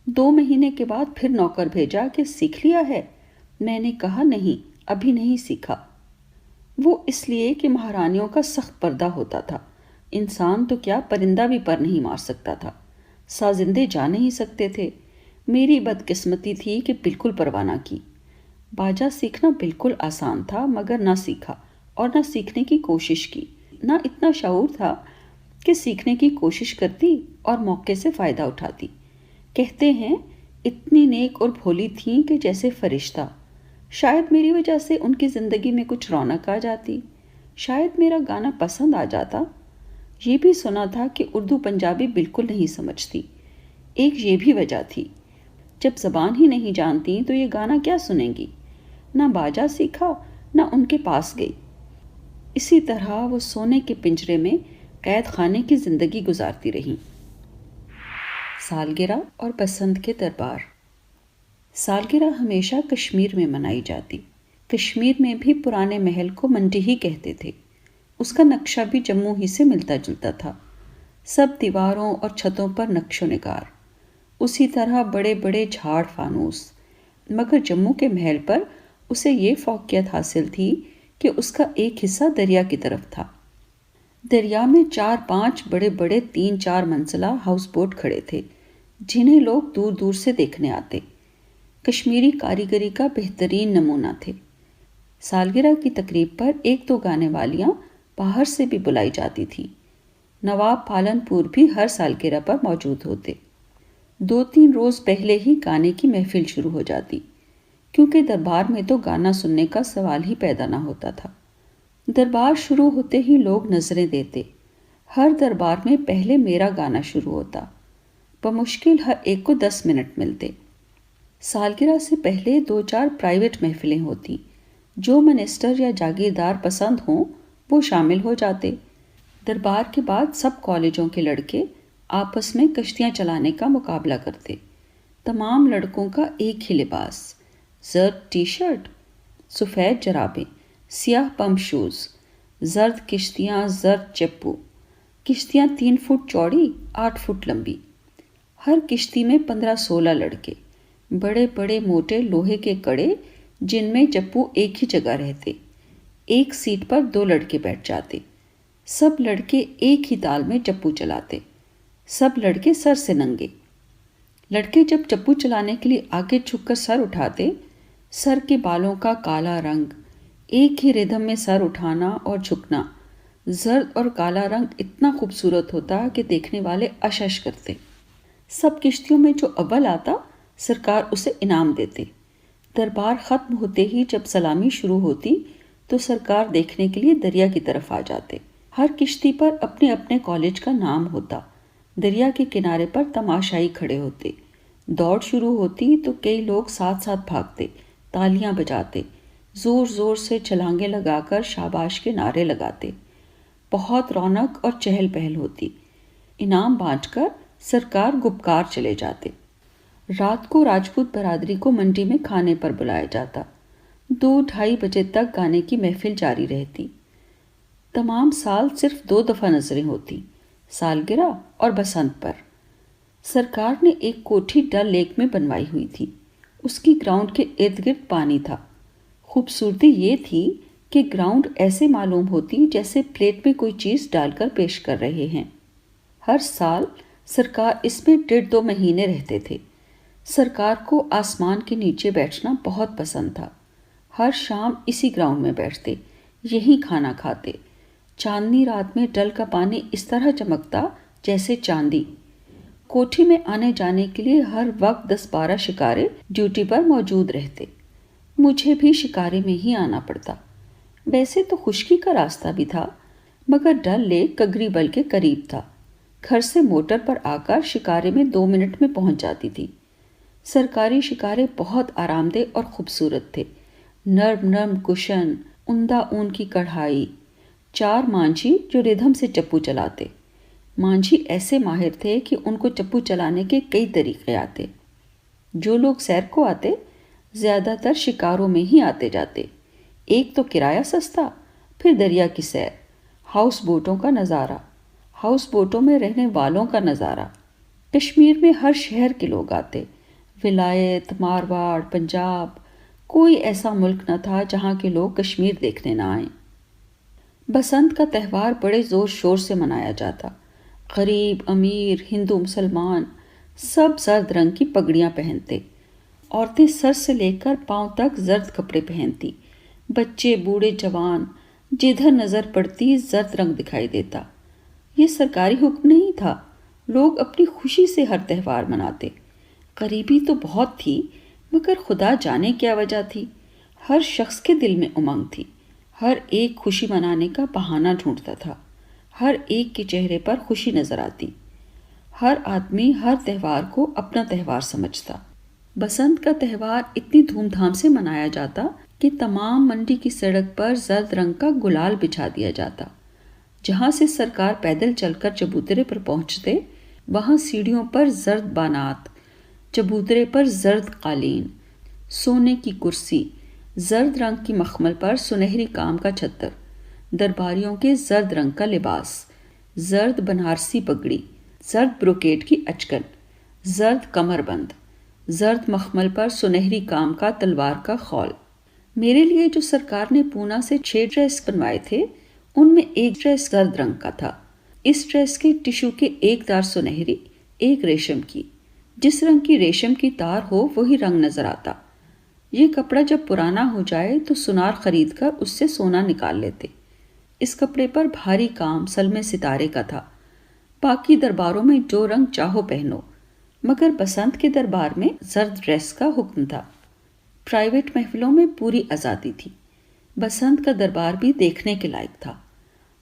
2 مہینے کے بعد پھر نوکر بھیجا کہ سیکھ لیا ہے؟ میں نے کہا نہیں، ابھی نہیں سیکھا۔ وہ اس لیے کہ مہارانیوں کا سخت پردہ ہوتا تھا، انسان تو کیا پرندہ بھی پر نہیں مار سکتا تھا، سازندے جا نہیں سکتے تھے۔ میری بدقسمتی تھی کہ بالکل پرواہ نہ کی۔ باجا سیکھنا بالکل آسان تھا مگر نہ سیکھا اور نہ سیکھنے کی کوشش کی، نہ اتنا شعور تھا کہ سیکھنے کی کوشش کرتی اور موقع سے فائدہ اٹھاتی۔ کہتے ہیں اتنی نیک اور بھولی تھیں کہ جیسے فرشتہ۔ شاید میری وجہ سے ان کی زندگی میں کچھ رونق آ جاتی، شاید میرا گانا پسند آ جاتا۔ یہ بھی سنا تھا کہ اردو پنجابی بالکل نہیں سمجھتی، ایک یہ بھی وجہ تھی، جب زبان ہی نہیں جانتی تو یہ گانا کیا سنیں گی۔ نہ باجا سیکھا نہ ان کے پاس گئی۔ اسی طرح وہ سونے کے پنجرے میں قید خانے کی زندگی گزارتی رہیں۔ سالگرہ اور بسنت کے دربار۔ سالگرہ ہمیشہ کشمیر میں منائی جاتی۔ کشمیر میں بھی پرانے محل کو منڈی ہی کہتے تھے۔ اس کا نقشہ بھی جموں ہی سے ملتا جلتا تھا، سب دیواروں اور چھتوں پر نقش و نگار، اسی طرح بڑے بڑے جھاڑ فانوس۔ مگر جموں کے محل پر اسے یہ فوقیت حاصل تھی کہ اس کا ایک حصہ دریا کی طرف تھا۔ دریا میں 4-5 بڑے بڑے 3-4 منزلہ ہاؤس بوٹ کھڑے تھے جنہیں لوگ دور دور سے دیکھنے آتے۔ کشمیری کاریگری کا بہترین نمونہ تھے۔ سالگرہ کی تقریب پر 1-2 گانے والیاں باہر سے بھی بلائی جاتی تھیں۔ نواب پالن پور بھی ہر سالگرہ پر موجود ہوتے۔ 2-3 روز پہلے ہی گانے کی محفل شروع ہو جاتی، کیونکہ دربار میں تو گانا سننے کا سوال ہی پیدا نہ ہوتا تھا۔ دربار شروع ہوتے ہی لوگ نظریں دیتے۔ ہر دربار میں پہلے میرا گانا شروع ہوتا۔ بمشکل ہر ایک کو 10 منٹ ملتے۔ سالگرہ سے پہلے 2-4 پرائیویٹ محفلیں ہوتی۔ جو منسٹر یا جاگیردار پسند ہوں وہ شامل ہو جاتے۔ دربار کے بعد سب کالجوں کے لڑکے آپس میں کشتیاں چلانے کا مقابلہ کرتے۔ تمام لڑکوں کا ایک ہی لباس، زرد ٹی شرٹ، سفید جرابیں، سیاہ پمپ شوز، زرد کشتیاں، زرد چپو۔ کشتیاں 3 فٹ چوڑی، 8 فٹ لمبی۔ ہر کشتی میں 15-16 لڑکے، بڑے بڑے موٹے لوہے کے کڑے جن میں چپو ایک ہی جگہ رہتے۔ ایک سیٹ پر 2 لڑکے بیٹھ جاتے۔ سب لڑکے ایک ہی تال میں چپو چلاتے۔ سب لڑکے سر سے ننگے۔ لڑکے جب چپو چلانے کے لیے آگے جھک کر سر اٹھاتے، سر کے بالوں کا کالا رنگ، ایک ہی ردھم میں سر اٹھانا اور جھکنا، زرد اور کالا رنگ اتنا خوبصورت ہوتا کہ دیکھنے والے اشش اشش کرتے۔ سب کشتیوں میں جو اول آتا سرکار اسے انعام دیتے۔ دربار ختم ہوتے ہی جب سلامی شروع ہوتی تو سرکار دیکھنے کے لیے دریا کی طرف آ جاتے۔ ہر کشتی پر اپنے اپنے کالج کا نام ہوتا۔ دریا کے کنارے پر تماشائی کھڑے ہوتے۔ دوڑ شروع ہوتی تو کئی لوگ ساتھ ساتھ بھاگتے، تالیاں بجاتے، زور زور سے چھلانگیں لگا کر شاباش کے نعرے لگاتے۔ بہت رونق اور چہل پہل ہوتی۔ انعام بانٹ کر سرکار گپکار چلے جاتے۔ رات کو راجپوت برادری کو منڈی میں کھانے پر بلایا جاتا۔ 2-2:30 بجے تک گانے کی محفل جاری رہتی۔ تمام سال صرف 2 دفعہ نظریں ہوتی، سالگرہ اور بسنت پر۔ سرکار نے ایک کوٹھی ڈل لیک میں بنوائی ہوئی تھی۔ اس کی گراؤنڈ کے ارد گرد پانی تھا۔ خوبصورتی یہ تھی کہ گراؤنڈ ایسے معلوم ہوتی جیسے پلیٹ میں کوئی چیز ڈال کر پیش کر رہے ہیں۔ ہر سال سرکار اس میں 1.5-2 مہینے رہتے تھے۔ سرکار کو آسمان کے نیچے بیٹھنا بہت پسند تھا۔ ہر شام اسی گراؤنڈ میں بیٹھتے، یہیں کھانا کھاتے۔ چاندنی رات میں ڈل کا پانی اس طرح چمکتا جیسے چاندی۔ کوٹھی میں آنے جانے کے لیے ہر وقت 10-12 شکارے ڈیوٹی پر موجود رہتے۔ مجھے بھی شکارے میں ہی آنا پڑتا۔ ویسے تو خشکی کا راستہ بھی تھا، مگر ڈل لیک کگری بل کے قریب تھا۔ گھر سے موٹر پر آ کر شکارے میں 2 منٹ میں پہنچ جاتی تھی۔ سرکاری شکارے بہت آرام دہ اور خوبصورت تھے۔ نرم نرم کشن، عمدہ اون کی کڑھائی، 4 مانجھی جو ردھم سے چپو چلاتے۔ مانجھی ایسے ماہر تھے کہ ان کو چپو چلانے کے کئی طریقے آتے۔ جو لوگ سیر کو آتے زیادہ تر شکاروں میں ہی آتے جاتے۔ ایک تو کرایہ سستا، پھر دریا کی سیر، ہاؤس بوٹوں کا نظارہ، ہاؤس بوٹوں میں رہنے والوں کا نظارہ۔ کشمیر میں ہر شہر کے لوگ آتے، ولایت، مارواڑ، پنجاب، کوئی ایسا ملک نہ تھا جہاں کے لوگ کشمیر دیکھنے نہ آئیں۔ بسنت کا تہوار بڑے زور شور سے منایا جاتا۔ غریب، امیر، ہندو، مسلمان، سب زرد رنگ کی پگڑیاں پہنتے۔ عورتیں سر سے لے کر پاؤں تک زرد کپڑے پہنتی۔ بچے، بوڑھے، جوان، جدھر نظر پڑتی زرد رنگ دکھائی دیتا۔ یہ سرکاری حکم نہیں تھا، لوگ اپنی خوشی سے ہر تہوار مناتے۔ غریبی تو بہت تھی، مگر خدا جانے کیا وجہ تھی۔ ہر شخص کے دل میں امنگ تھی۔ ہر ایک خوشی منانے کا بہانہ ڈھونڈتا تھا۔ ہر ایک کے چہرے پر خوشی نظر آتی۔ ہر آدمی ہر تہوار کو اپنا تہوار سمجھتا۔ بسنت کا تہوار اتنی دھوم دھام سے منایا جاتا کہ تمام منڈی کی سڑک پر زرد رنگ کا گلال بچھا دیا جاتا۔ جہاں سے سرکار پیدل چل کر چبوترے پر پہنچتے، وہاں سیڑھیوں پر زرد بانات، چبوترے پر زرد قالین، سونے کی کرسی، زرد رنگ کی مخمل پر سنہری کام کا چھتر، درباریوں کے زرد رنگ کا لباس، زرد بنارسی پگڑی، زرد بروکیٹ کی اچکن، زرد کمر بند، زرد مخمل پر سنہری کام کا تلوار کا خول۔ میرے لیے جو سرکار نے پونا سے 6 ڈریس بنوائے تھے ان میں ایک ڈریس زرد رنگ کا تھا۔ اس ڈریس کے ٹشو کے ایک تار سنہری، ایک ریشم کی۔ جس رنگ کی ریشم کی تار ہو وہی رنگ نظر آتا۔ یہ کپڑا جب پرانا ہو جائے تو سنار خرید کر اس سے سونا نکال لیتے۔ اس کپڑے پر بھاری کام سلم ستارے کا تھا۔ باقی درباروں میں جو رنگ چاہو پہنو، مگر بسنت کے دربار میں زرد ڈریس کا حکم تھا۔ پرائیویٹ محفلوں میں پوری آزادی تھی۔ بسنت کا دربار بھی دیکھنے کے لائق تھا۔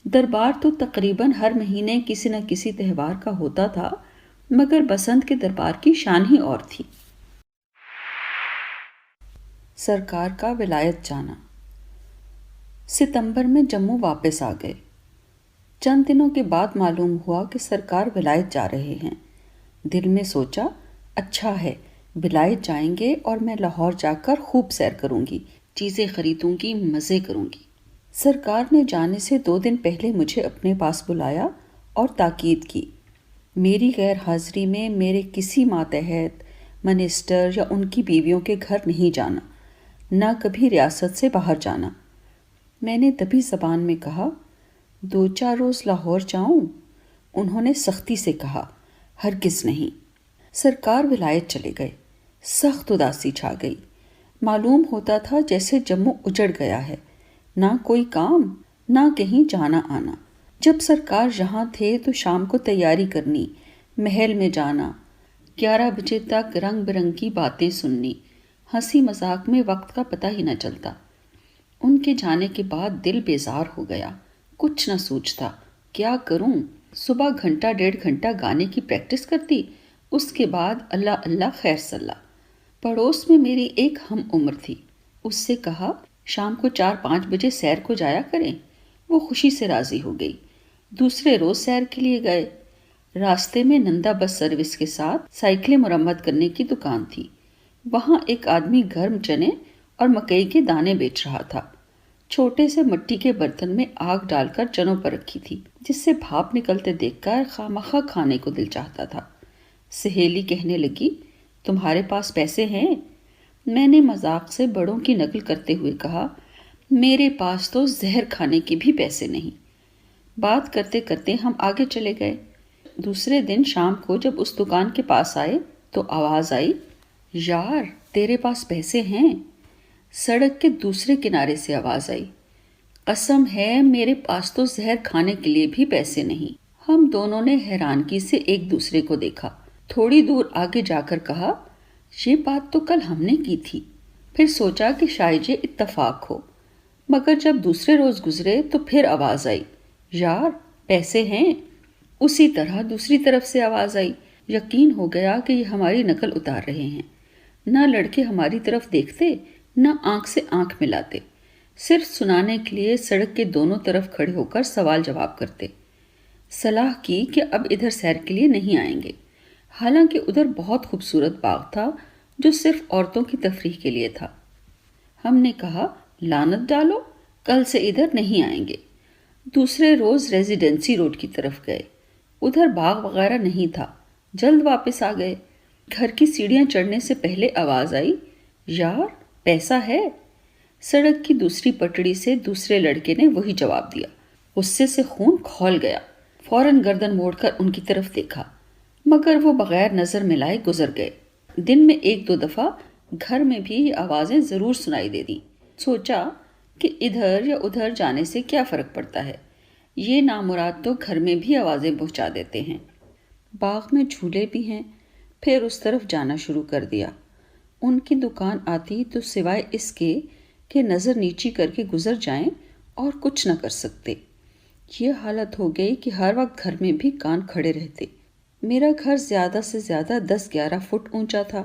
دربار تو تقریباً ہر مہینے کسی نہ کسی تہوار کا ہوتا تھا، مگر بسنت کے دربار کی شان ہی اور تھی۔ سرکار کا ولایت جانا۔ ستمبر میں جموں واپس آ گئے۔ چند دنوں کے بعد معلوم ہوا کہ سرکار ولایت جا رہے ہیں۔ دل میں سوچا، اچھا ہے، ولایت جائیں گے اور میں لاہور جا کر خوب سیر کروں گی، چیزیں خریدوں گی، مزے کروں گی۔ سرکار نے جانے سے 2 دن پہلے مجھے اپنے پاس بلایا اور تاکید کی، میری غیر حاضری میں میرے کسی ماتحت منسٹر یا ان کی بیویوں کے گھر نہیں جانا، نہ کبھی ریاست سے باہر جانا۔ میں نے دبی زبان میں کہا، 2-4 روز لاہور جاؤں؟ انہوں نے سختی سے کہا، ہرگز نہیں۔ سرکار ولایت چلے گئے۔ سخت اداسی چھا گئی۔ معلوم ہوتا تھا جیسے جموں اجڑ گیا ہے، نہ کوئی کام، نہ کہیں جانا آنا۔ جب سرکار یہاں تھے تو شام کو تیاری کرنی، محل میں جانا، 11 بجے تک رنگ برنگی باتیں سننی، ہنسی مذاق میں وقت کا پتہ ہی نہ چلتا۔ ان کے جانے کے بعد دل بیزار ہو گیا، کچھ نہ سوچتا، کیا کروں؟ صبح 1-1.5 گھنٹہ گانے کی پریکٹس کرتی، اس کے بعد اللہ اللہ خیر صلاح۔ پڑوس میں میری ایک ہم عمر تھی، اس سے کہا شام کو 4-5 بجے سیر کو جایا کریں۔ وہ خوشی سے راضی ہو گئی۔ دوسرے روز سیر کے لیے گئے۔ راستے میں نندا بس سروس کے ساتھ سائیکلیں مرمت کرنے کی دکان تھی۔ وہاں ایک آدمی گرم چنے اور مکئی کے دانے بیچ رہا تھا۔ چھوٹے سے مٹی کے برتن میں آگ ڈال کر چنوں پر رکھی تھی، جس سے بھاپ نکلتے دیکھ کر خامخواہ کھانے کو دل چاہتا تھا۔ سہیلی کہنے لگی، تمہارے پاس پیسے ہیں؟ میں نے مذاق سے بڑوں کی نقل کرتے ہوئے کہا، میرے پاس تو زہر کھانے کے بھی پیسے نہیں۔ بات کرتے کرتے ہم آگے چلے گئے۔ دوسرے دن شام کو جب اس دکان کے پاس آئے تو آواز آئی، یار تیرے پاس پیسے ہیں؟ سڑک کے دوسرے کنارے سے آواز آئی، قسم ہے میرے پاس تو زہر کھانے کے لیے بھی پیسے نہیں۔ ہم دونوں نے حیرانگی سے ایک دوسرے کو دیکھا۔ تھوڑی دور آگے جا کر کہا، یہ بات تو کل ہم نے کی تھی۔ پھر سوچا کہ شاید یہ اتفاق ہو، مگر جب دوسرے روز گزرے تو پھر آواز آئی، یار پیسے ہیں؟ اسی طرح دوسری طرف سے آواز آئی۔ یقین ہو گیا کہ یہ ہماری نقل اتار رہے ہیں۔ نہ لڑکے ہماری طرف دیکھتے، نہ آنکھ سے آنکھ ملاتے، صرف سنانے کے لیے سڑک کے دونوں طرف کھڑے ہو کر سوال جواب کرتے۔ صلاح کی کہ اب ادھر سیر کے لیے نہیں آئیں گے، حالانکہ ادھر بہت خوبصورت باغ تھا جو صرف عورتوں کی تفریح کے لیے تھا۔ ہم نے کہا، لعنت ڈالو، کل سے ادھر نہیں آئیں گے۔ دوسرے روز ریزیڈنسی روڈ کی طرف گئے، ادھر باغ وغیرہ نہیں تھا، جلد واپس آ گئے۔ گھر کی سیڑھیاں چڑھنے سے پہلے آواز آئی، یار پیسہ ہے؟ سڑک کی دوسری پٹڑی سے دوسرے لڑکے نے وہی جواب دیا۔ غصے سے خون کھول گیا۔ فوراً گردن موڑ کر ان کی طرف دیکھا، مگر وہ بغیر نظر ملائے گزر گئے۔ دن میں 1-2 دفعہ گھر میں بھی یہ آوازیں ضرور سنائی دے دی۔ سوچا کہ ادھر یا ادھر جانے سے کیا فرق پڑتا ہے، یہ نامراد تو گھر میں بھی آوازیں پہنچا دیتے ہیں۔ باغ میں جھولے بھی ہیں۔ پھر اس طرف جانا شروع کر دیا۔ ان کی دکان آتی تو سوائے اس کے کہ نظر نیچی کر کے گزر جائیں اور کچھ نہ کر سکتے۔ یہ حالت ہو گئی کہ ہر وقت گھر میں بھی کان کھڑے رہتے۔ میرا گھر زیادہ سے زیادہ 10-11 فٹ اونچا تھا۔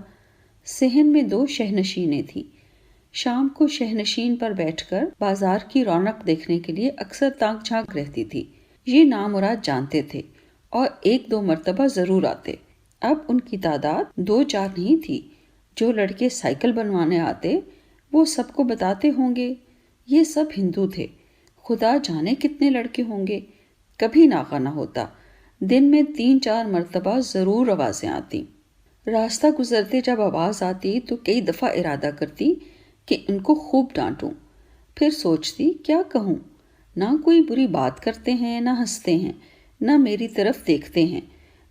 صحن میں 2 شہنشینیں تھیں۔ شام کو شہنشین پر بیٹھ کر بازار کی رونق دیکھنے کے لیے اکثر تانک جھانک رہتی تھی۔ یہ نامراد جانتے تھے اور 1-2 مرتبہ ضرور آتے۔ اب ان کی تعداد 2-4 نہیں تھی۔ جو لڑکے سائیکل بنوانے آتے وہ سب کو بتاتے ہوں گے، یہ سب ہندو تھے۔ خدا جانے کتنے لڑکے ہوں گے، کبھی ناغہ نہ ہوتا۔ دن میں 3-4 مرتبہ ضرور آوازیں آتی۔ راستہ گزرتے جب آواز آتی تو کئی دفعہ ارادہ کرتی کہ ان کو خوب ڈانٹوں، پھر سوچتی کیا کہوں، نہ کوئی بری بات کرتے ہیں، نہ ہنستے ہیں، نہ میری طرف دیکھتے ہیں۔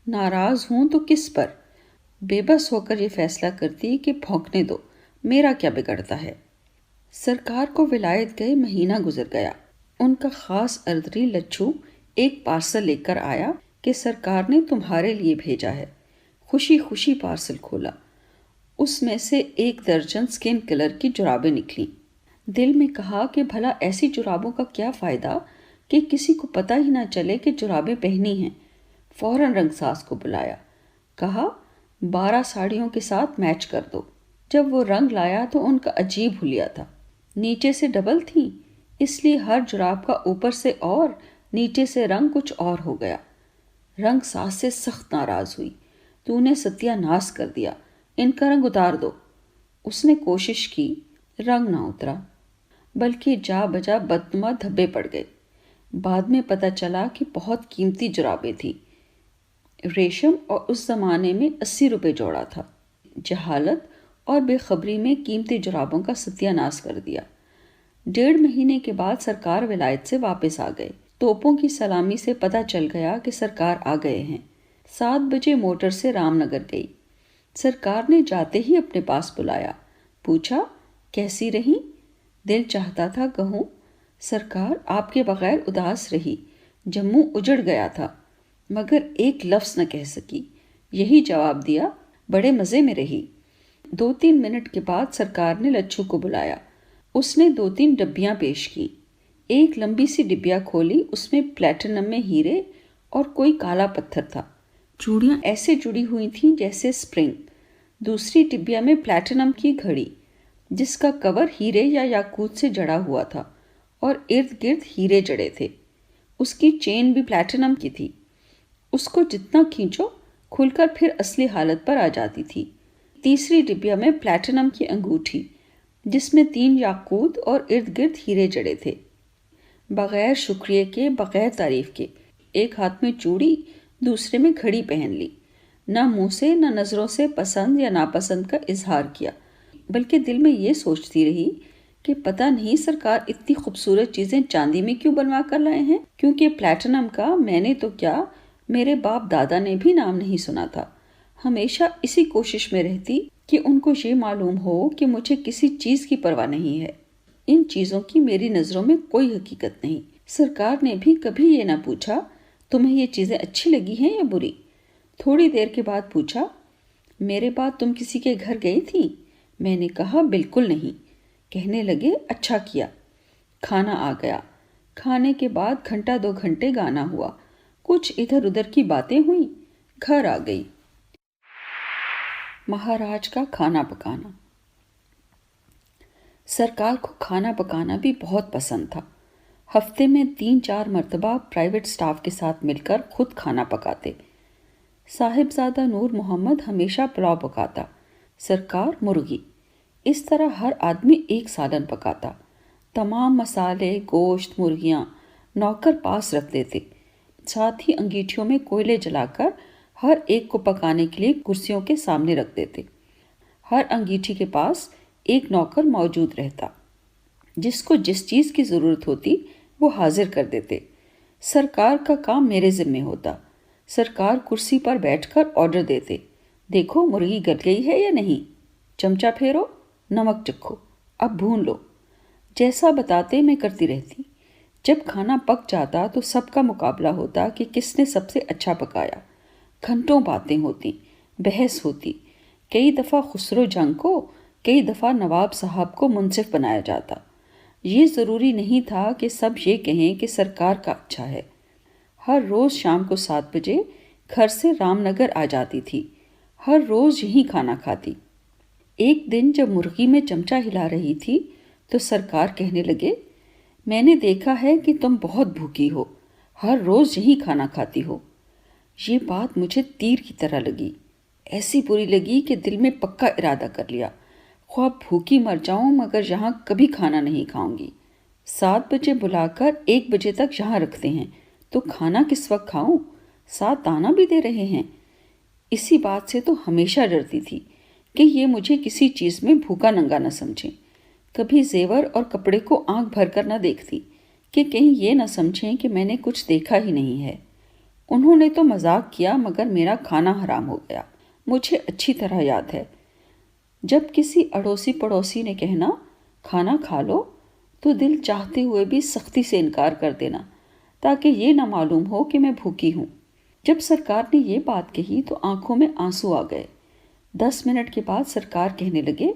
ناراض ہوں تو کس پر؟ بے بس ہو کر یہ فیصلہ کرتی کہ بھونکنے دو، میرا کیا بگڑتا ہے۔ سرکار کو ولایت گئے مہینہ گزر گیا۔ ان کا خاص اردری لچھو ایک پارسل لے کر آیا کہ سرکار نے تمہارے لیے بھیجا ہے۔ خوشی خوشی پارسل کھولا۔ اس میں سے 1 درجن سکن کلر کی جرابیں نکلیں۔ دل میں کہا کہ بھلا ایسی جرابوں کا کیا فائدہ کہ کسی کو پتہ ہی نہ چلے کہ جرابیں پہنی ہیں۔ فوراً رنگ ساز کو بلایا، کہا 12 ساڑیوں کے ساتھ میچ کر دو۔ جب وہ رنگ لایا تو ان کا عجیب حلیہ تھا۔ نیچے سے ڈبل تھیں، اس لیے ہر جراب کا اوپر سے اور نیچے سے رنگ کچھ اور ہو گیا۔ رنگ ساز سے سخت ناراض ہوئی۔ تو نے ستیہ ناس کر دیا، ان کا رنگ اتار دو۔ اس نے کوشش کی، رنگ نہ اترا، بلکہ جا بجا بدنما دھبے پڑ گئے۔ بعد میں پتہ چلا کہ بہت قیمتی جرابیں تھیں، ریشم، اور اس زمانے میں 80 روپے جوڑا تھا۔ جہالت اور بے خبری میں قیمتی جرابوں کا ستیہ ناس کر دیا۔ 1.5 مہینے کے بعد سرکار ولایت سے واپس آ گئے۔ توپوں کی سلامی سے پتہ چل گیا کہ سرکار آ گئے ہیں۔ 7 بجے موٹر سے رام نگر گئی۔ سرکار نے جاتے ہی اپنے پاس بلایا، پوچھا کیسی رہیں؟ دل چاہتا تھا کہوں سرکار آپ کے بغیر اداس رہی، جموں اجڑ گیا تھا، مگر ایک لفظ نہ کہہ سکی۔ یہی جواب دیا، بڑے مزے میں رہی۔ 2-3 منٹ کے بعد سرکار نے لچھو کو بلایا۔ اس نے 2-3 ڈبیاں پیش کی۔ ایک لمبی سی ڈبیا کھولی، اس میں پلیٹینم میں ہیرے اور کوئی کالا پتھر تھا۔ چوڑیاں ایسے جڑی ہوئی تھیں جیسے سپرنگ۔ دوسری ڈبیا میں پلیٹینم کی گھڑی، جس کا کور ہیرے یا یاقوت سے جڑا ہوا تھا اور ارد گرد ہیرے جڑے تھے۔ اس کی چین بھی پلیٹینم کی تھی۔ اس کو جتنا کھینچو کھل کر پھر اصلی حالت پر آ جاتی تھی۔ تیسری ڈبیا میں پلیٹینم کی انگوٹھی، جس میں 3 یاقوت اور ارد گرد ہیرے جڑے تھے۔ بغیر شکریہ کے، بغیر تعریف کے، ایک ہاتھ میں چوڑی، دوسرے میں گھڑی پہن لی۔ نہ منہ سے نہ نظروں سے پسند یا ناپسند کا اظہار کیا، بلکہ دل میں یہ سوچتی رہی کہ پتہ نہیں سرکار اتنی خوبصورت چیزیں چاندی میں کیوں بنوا کر لائے ہیں، کیونکہ پلیٹینم کا میں نے تو کیا، میرے باپ دادا نے بھی نام نہیں سنا تھا۔ ہمیشہ اسی کوشش میں رہتی کہ ان کو یہ معلوم ہو کہ مجھے کسی چیز کی پرواہ نہیں ہے۔ ان چیزوں کی میری نظروں میں کوئی حقیقت نہیں۔ سرکار نے بھی کبھی یہ نہ پوچھا تمہیں یہ چیزیں اچھی لگی ہیں یا بری۔ تھوڑی دیر کے بعد پوچھا میرے بعد تم کسی کے گھر گئی تھی؟ میں نے کہا بالکل نہیں۔ کہنے لگے اچھا کیا۔ کھانا آ گیا۔ کھانے کے بعد 1-2 گھنٹے گانا ہوا، کچھ ادھر ادھر کی باتیں ہوئیں، گھر آ گئی۔ مہاراج کا کھانا پکانا۔ سرکار کو کھانا پکانا بھی بہت پسند تھا۔ ہفتے میں 3-4 مرتبہ پرائیویٹ سٹاف کے ساتھ مل کر خود کھانا پکاتے۔ صاحبزادہ نور محمد ہمیشہ پلاؤ پکاتا، سرکار مرغی۔ اس طرح ہر آدمی ایک سالن پکاتا۔ تمام مسالے، گوشت، مرغیاں نوکر پاس رکھ دیتے۔ ساتھ ہی انگیٹھیوں میں کوئلے جلا کر ہر ایک کو پکانے کے لیے کرسیوں کے سامنے رکھ دیتے۔ ہر انگیٹھی کے پاس ایک نوکر موجود رہتا، جس کو جس چیز کی ضرورت ہوتی وہ حاضر کر دیتے۔ سرکار کا کام میرے ذمہ ہوتا۔ سرکار کرسی پر بیٹھ کر آرڈر دیتے، دیکھو مرغی گل گئی ہے یا نہیں، چمچہ پھیرو، نمک چکھو، اب بھون لو۔ جیسا بتاتے میں کرتی رہتی۔ جب کھانا پک جاتا تو سب کا مقابلہ ہوتا کہ کس نے سب سے اچھا پکایا۔ گھنٹوں باتیں ہوتی، بحث ہوتی۔ کئی دفعہ خسرو جنگ کو، کئی دفعہ نواب صاحب کو منصف بنایا جاتا۔ یہ ضروری نہیں تھا کہ سب یہ کہیں کہ سرکار کا اچھا ہے۔ ہر روز شام کو 7 بجے گھر سے رام نگر آ جاتی تھی، ہر روز یہیں کھانا کھاتی۔ ایک دن جب مرغی میں چمچہ ہلا رہی تھی تو سرکار کہنے لگے، میں نے دیکھا ہے کہ تم بہت بھوکی ہو، ہر روز یہیں کھانا کھاتی ہو۔ یہ بات مجھے تیر کی طرح لگی، ایسی بری لگی کہ دل میں پکا ارادہ کر لیا، خواہ بھوکی مر جاؤں مگر یہاں کبھی کھانا نہیں کھاؤں گی۔ 7 بجے بلا کر 1 بجے تک یہاں رکھتے ہیں تو کھانا کس وقت کھاؤں؟ 7 دانا بھی دے رہے ہیں۔ اسی بات سے تو ہمیشہ ڈرتی تھی کہ یہ مجھے کسی چیز میں بھوکا ننگا نہ سمجھیں۔ کبھی زیور اور کپڑے کو آنکھ بھر کر نہ دیکھتی، کہ کہیں یہ نہ سمجھیں کہ میں نے کچھ دیکھا ہی نہیں ہے۔ انہوں نے تو مذاق کیا مگر میرا کھانا حرام ہو گیا۔ مجھے اچھی طرح یاد ہے جب کسی اڑوسی پڑوسی نے کہنا کھانا کھا لو تو دل چاہتے ہوئے بھی سختی سے انکار کر دینا تاکہ یہ نہ معلوم ہو کہ میں بھوکی ہوں۔ جب سرکار نے یہ بات کہی تو آنکھوں میں آنسو آ گئے۔ 10 منٹ کے بعد سرکار کہنے لگے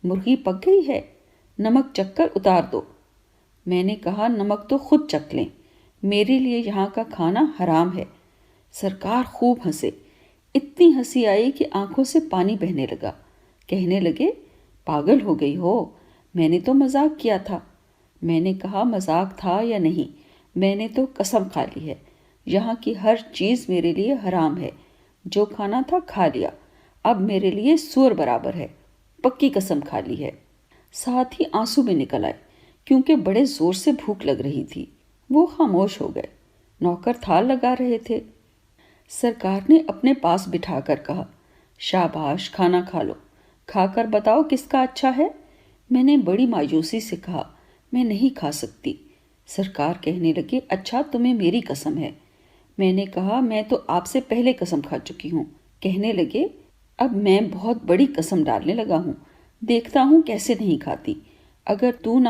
مرغی پک گئی ہے، نمک چکھ کر اتار دو۔ میں نے کہا نمک تو خود چکھ لیں، میرے لیے یہاں کا کھانا حرام ہے۔ سرکار خوب ہنسے، اتنی ہنسی آئی کہ آنکھوں سے پانی بہنے لگا۔ کہنے لگے پاگل ہو گئی ہو، میں نے تو مذاق کیا تھا۔ میں نے کہا مذاق تھا یا نہیں، میں نے تو قسم کھا لی ہے، یہاں کی ہر چیز میرے لیے حرام ہے، جو کھانا تھا کھا لیا، اب میرے لیے سور برابر ہے، پکی قسم کھا لی ہے۔ ساتھ ہی آنسو بھی نکل آئے کیونکہ بڑے زور سے بھوک لگ رہی تھی۔ وہ خاموش ہو گئے، نوکر تھال لگا رہے تھے۔ سرکار نے اپنے پاس بٹھا کر کہا شاباش کھانا کھا لو، کھا کر بتاؤ کس کا اچھا ہے۔ میں نے بڑی مایوسی سے کہا میں نہیں کھا سکتی۔ سرکار کہنے لگے اچھا تمہیں میری قسم ہے۔ میں نے کہا میں تو آپ سے پہلے قسم کھا چکی ہوں۔ کہنے لگے اب میں بہت بڑی قسم ڈالنے لگا ہوں، دیکھتا ہوں کیسے نہیں کھاتی، اگر تو نہ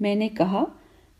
میں نے کہا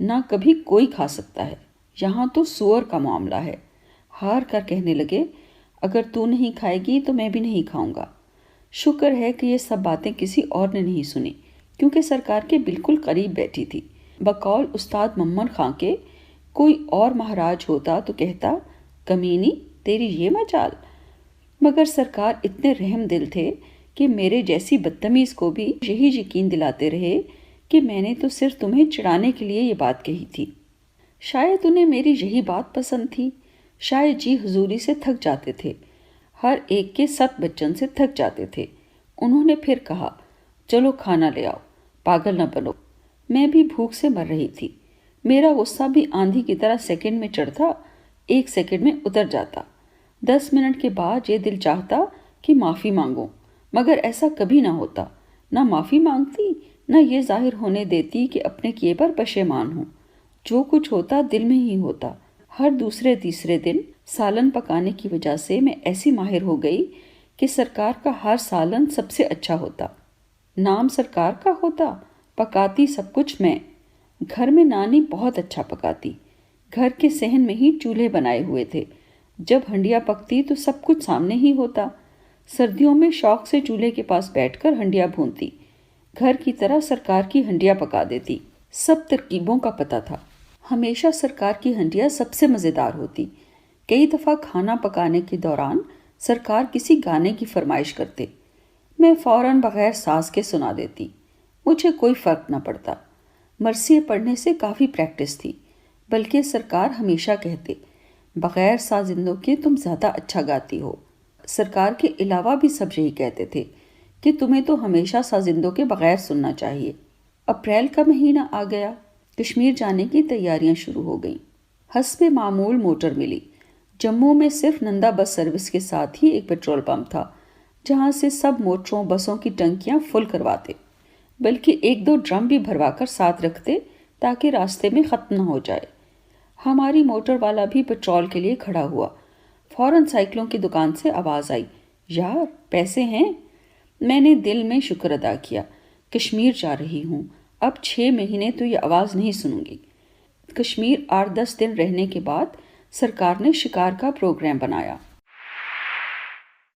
نہ کبھی کوئی کھا سکتا ہے، یہاں تو سور کا معاملہ ہے۔ ہار کر کہنے لگے اگر تو نہیں کھائے گی تو میں بھی نہیں کھاؤں گا۔ شکر ہے کہ یہ سب باتیں کسی اور نے نہیں سنی کیونکہ سرکار کے بالکل قریب بیٹھی تھی۔ بقول استاد ممن خاں کے کوئی اور مہاراج ہوتا تو کہتا کمینی تیری یہ مجال، مگر سرکار اتنے رحم دل تھے کہ میرے جیسی بدتمیز کو بھی یہی یقین دلاتے رہے کہ میں نے تو صرف تمہیں چڑھانے کے لیے یہ بات کہی تھی۔ شاید انہیں میری یہی بات پسند تھی، شاید جی حضوری سے تھک جاتے تھے، ہر ایک کے 7 بچن سے تھک جاتے تھے۔ انہوں نے پھر کہا چلو کھانا لے آؤ، پاگل نہ بنو۔ میں بھی بھوک سے مر رہی تھی، میرا غصہ بھی آندھی کی طرح سیکنڈ میں چڑھتا 1 سیکنڈ میں اتر جاتا۔ 10 منٹ کے بعد یہ دل چاہتا کہ معافی مانگوں، مگر ایسا کبھی نہ ہوتا، نہ معافی مانگتی نہ یہ ظاہر ہونے دیتی کہ اپنے کیے پر پشیمان ہوں۔ جو کچھ ہوتا دل میں ہی ہوتا۔ ہر دوسرے تیسرے دن سالن پکانے کی وجہ سے میں ایسی ماہر ہو گئی کہ سرکار کا ہر سالن سب سے اچھا ہوتا۔ نام سرکار کا ہوتا، پکاتی سب کچھ میں۔ گھر میں نانی بہت اچھا پکاتی، گھر کے صحن میں ہی چولہے بنائے ہوئے تھے، جب ہنڈیا پکتی تو سب کچھ سامنے ہی ہوتا۔ سردیوں میں شوق سے چولہے کے پاس بیٹھ کر ہنڈیا بھونتی، گھر کی طرح سرکار کی ہنڈیا پکا دیتی۔ سب ترکیبوں کا پتہ تھا، ہمیشہ سرکار کی ہنڈیا سب سے مزیدار ہوتی۔ کئی دفعہ کھانا پکانے کے دوران سرکار کسی گانے کی فرمائش کرتے، میں فوراً بغیر ساز کے سنا دیتی، مجھے کوئی فرق نہ پڑتا۔ مرثیے پڑھنے سے کافی پریکٹس تھی، بلکہ سرکار ہمیشہ کہتے بغیر سازندوں کے تم زیادہ اچھا گاتی ہو۔ سرکار کے علاوہ بھی سب یہی کہتے تھے کہ تمہیں تو ہمیشہ سازندوں کے بغیر سننا چاہیے۔ اپریل کا مہینہ آ گیا، کشمیر جانے کی تیاریاں شروع ہو گئیں۔ حسب معمول موٹر ملی۔ جموں میں صرف نندا بس سروس کے ساتھ ہی ایک پیٹرول پمپ تھا جہاں سے سب موٹروں بسوں کی ٹنکیاں فل کرواتے، بلکہ 1-2 ڈرم بھی بھروا کر ساتھ رکھتے تاکہ راستے میں ختم نہ ہو جائے۔ ہماری موٹر والا بھی پیٹرول کے لیے کھڑا ہوا۔ فوراً سائیکلوں کی دکان سے آواز آئی یار پیسے ہیں؟ میں نے دل میں شکر ادا کیا، کشمیر جا رہی ہوں، اب 6 مہینے تو یہ آواز نہیں سنوں گی۔ کشمیر 8-10 دن رہنے کے بعد سرکار نے شکار کا پروگرام بنایا۔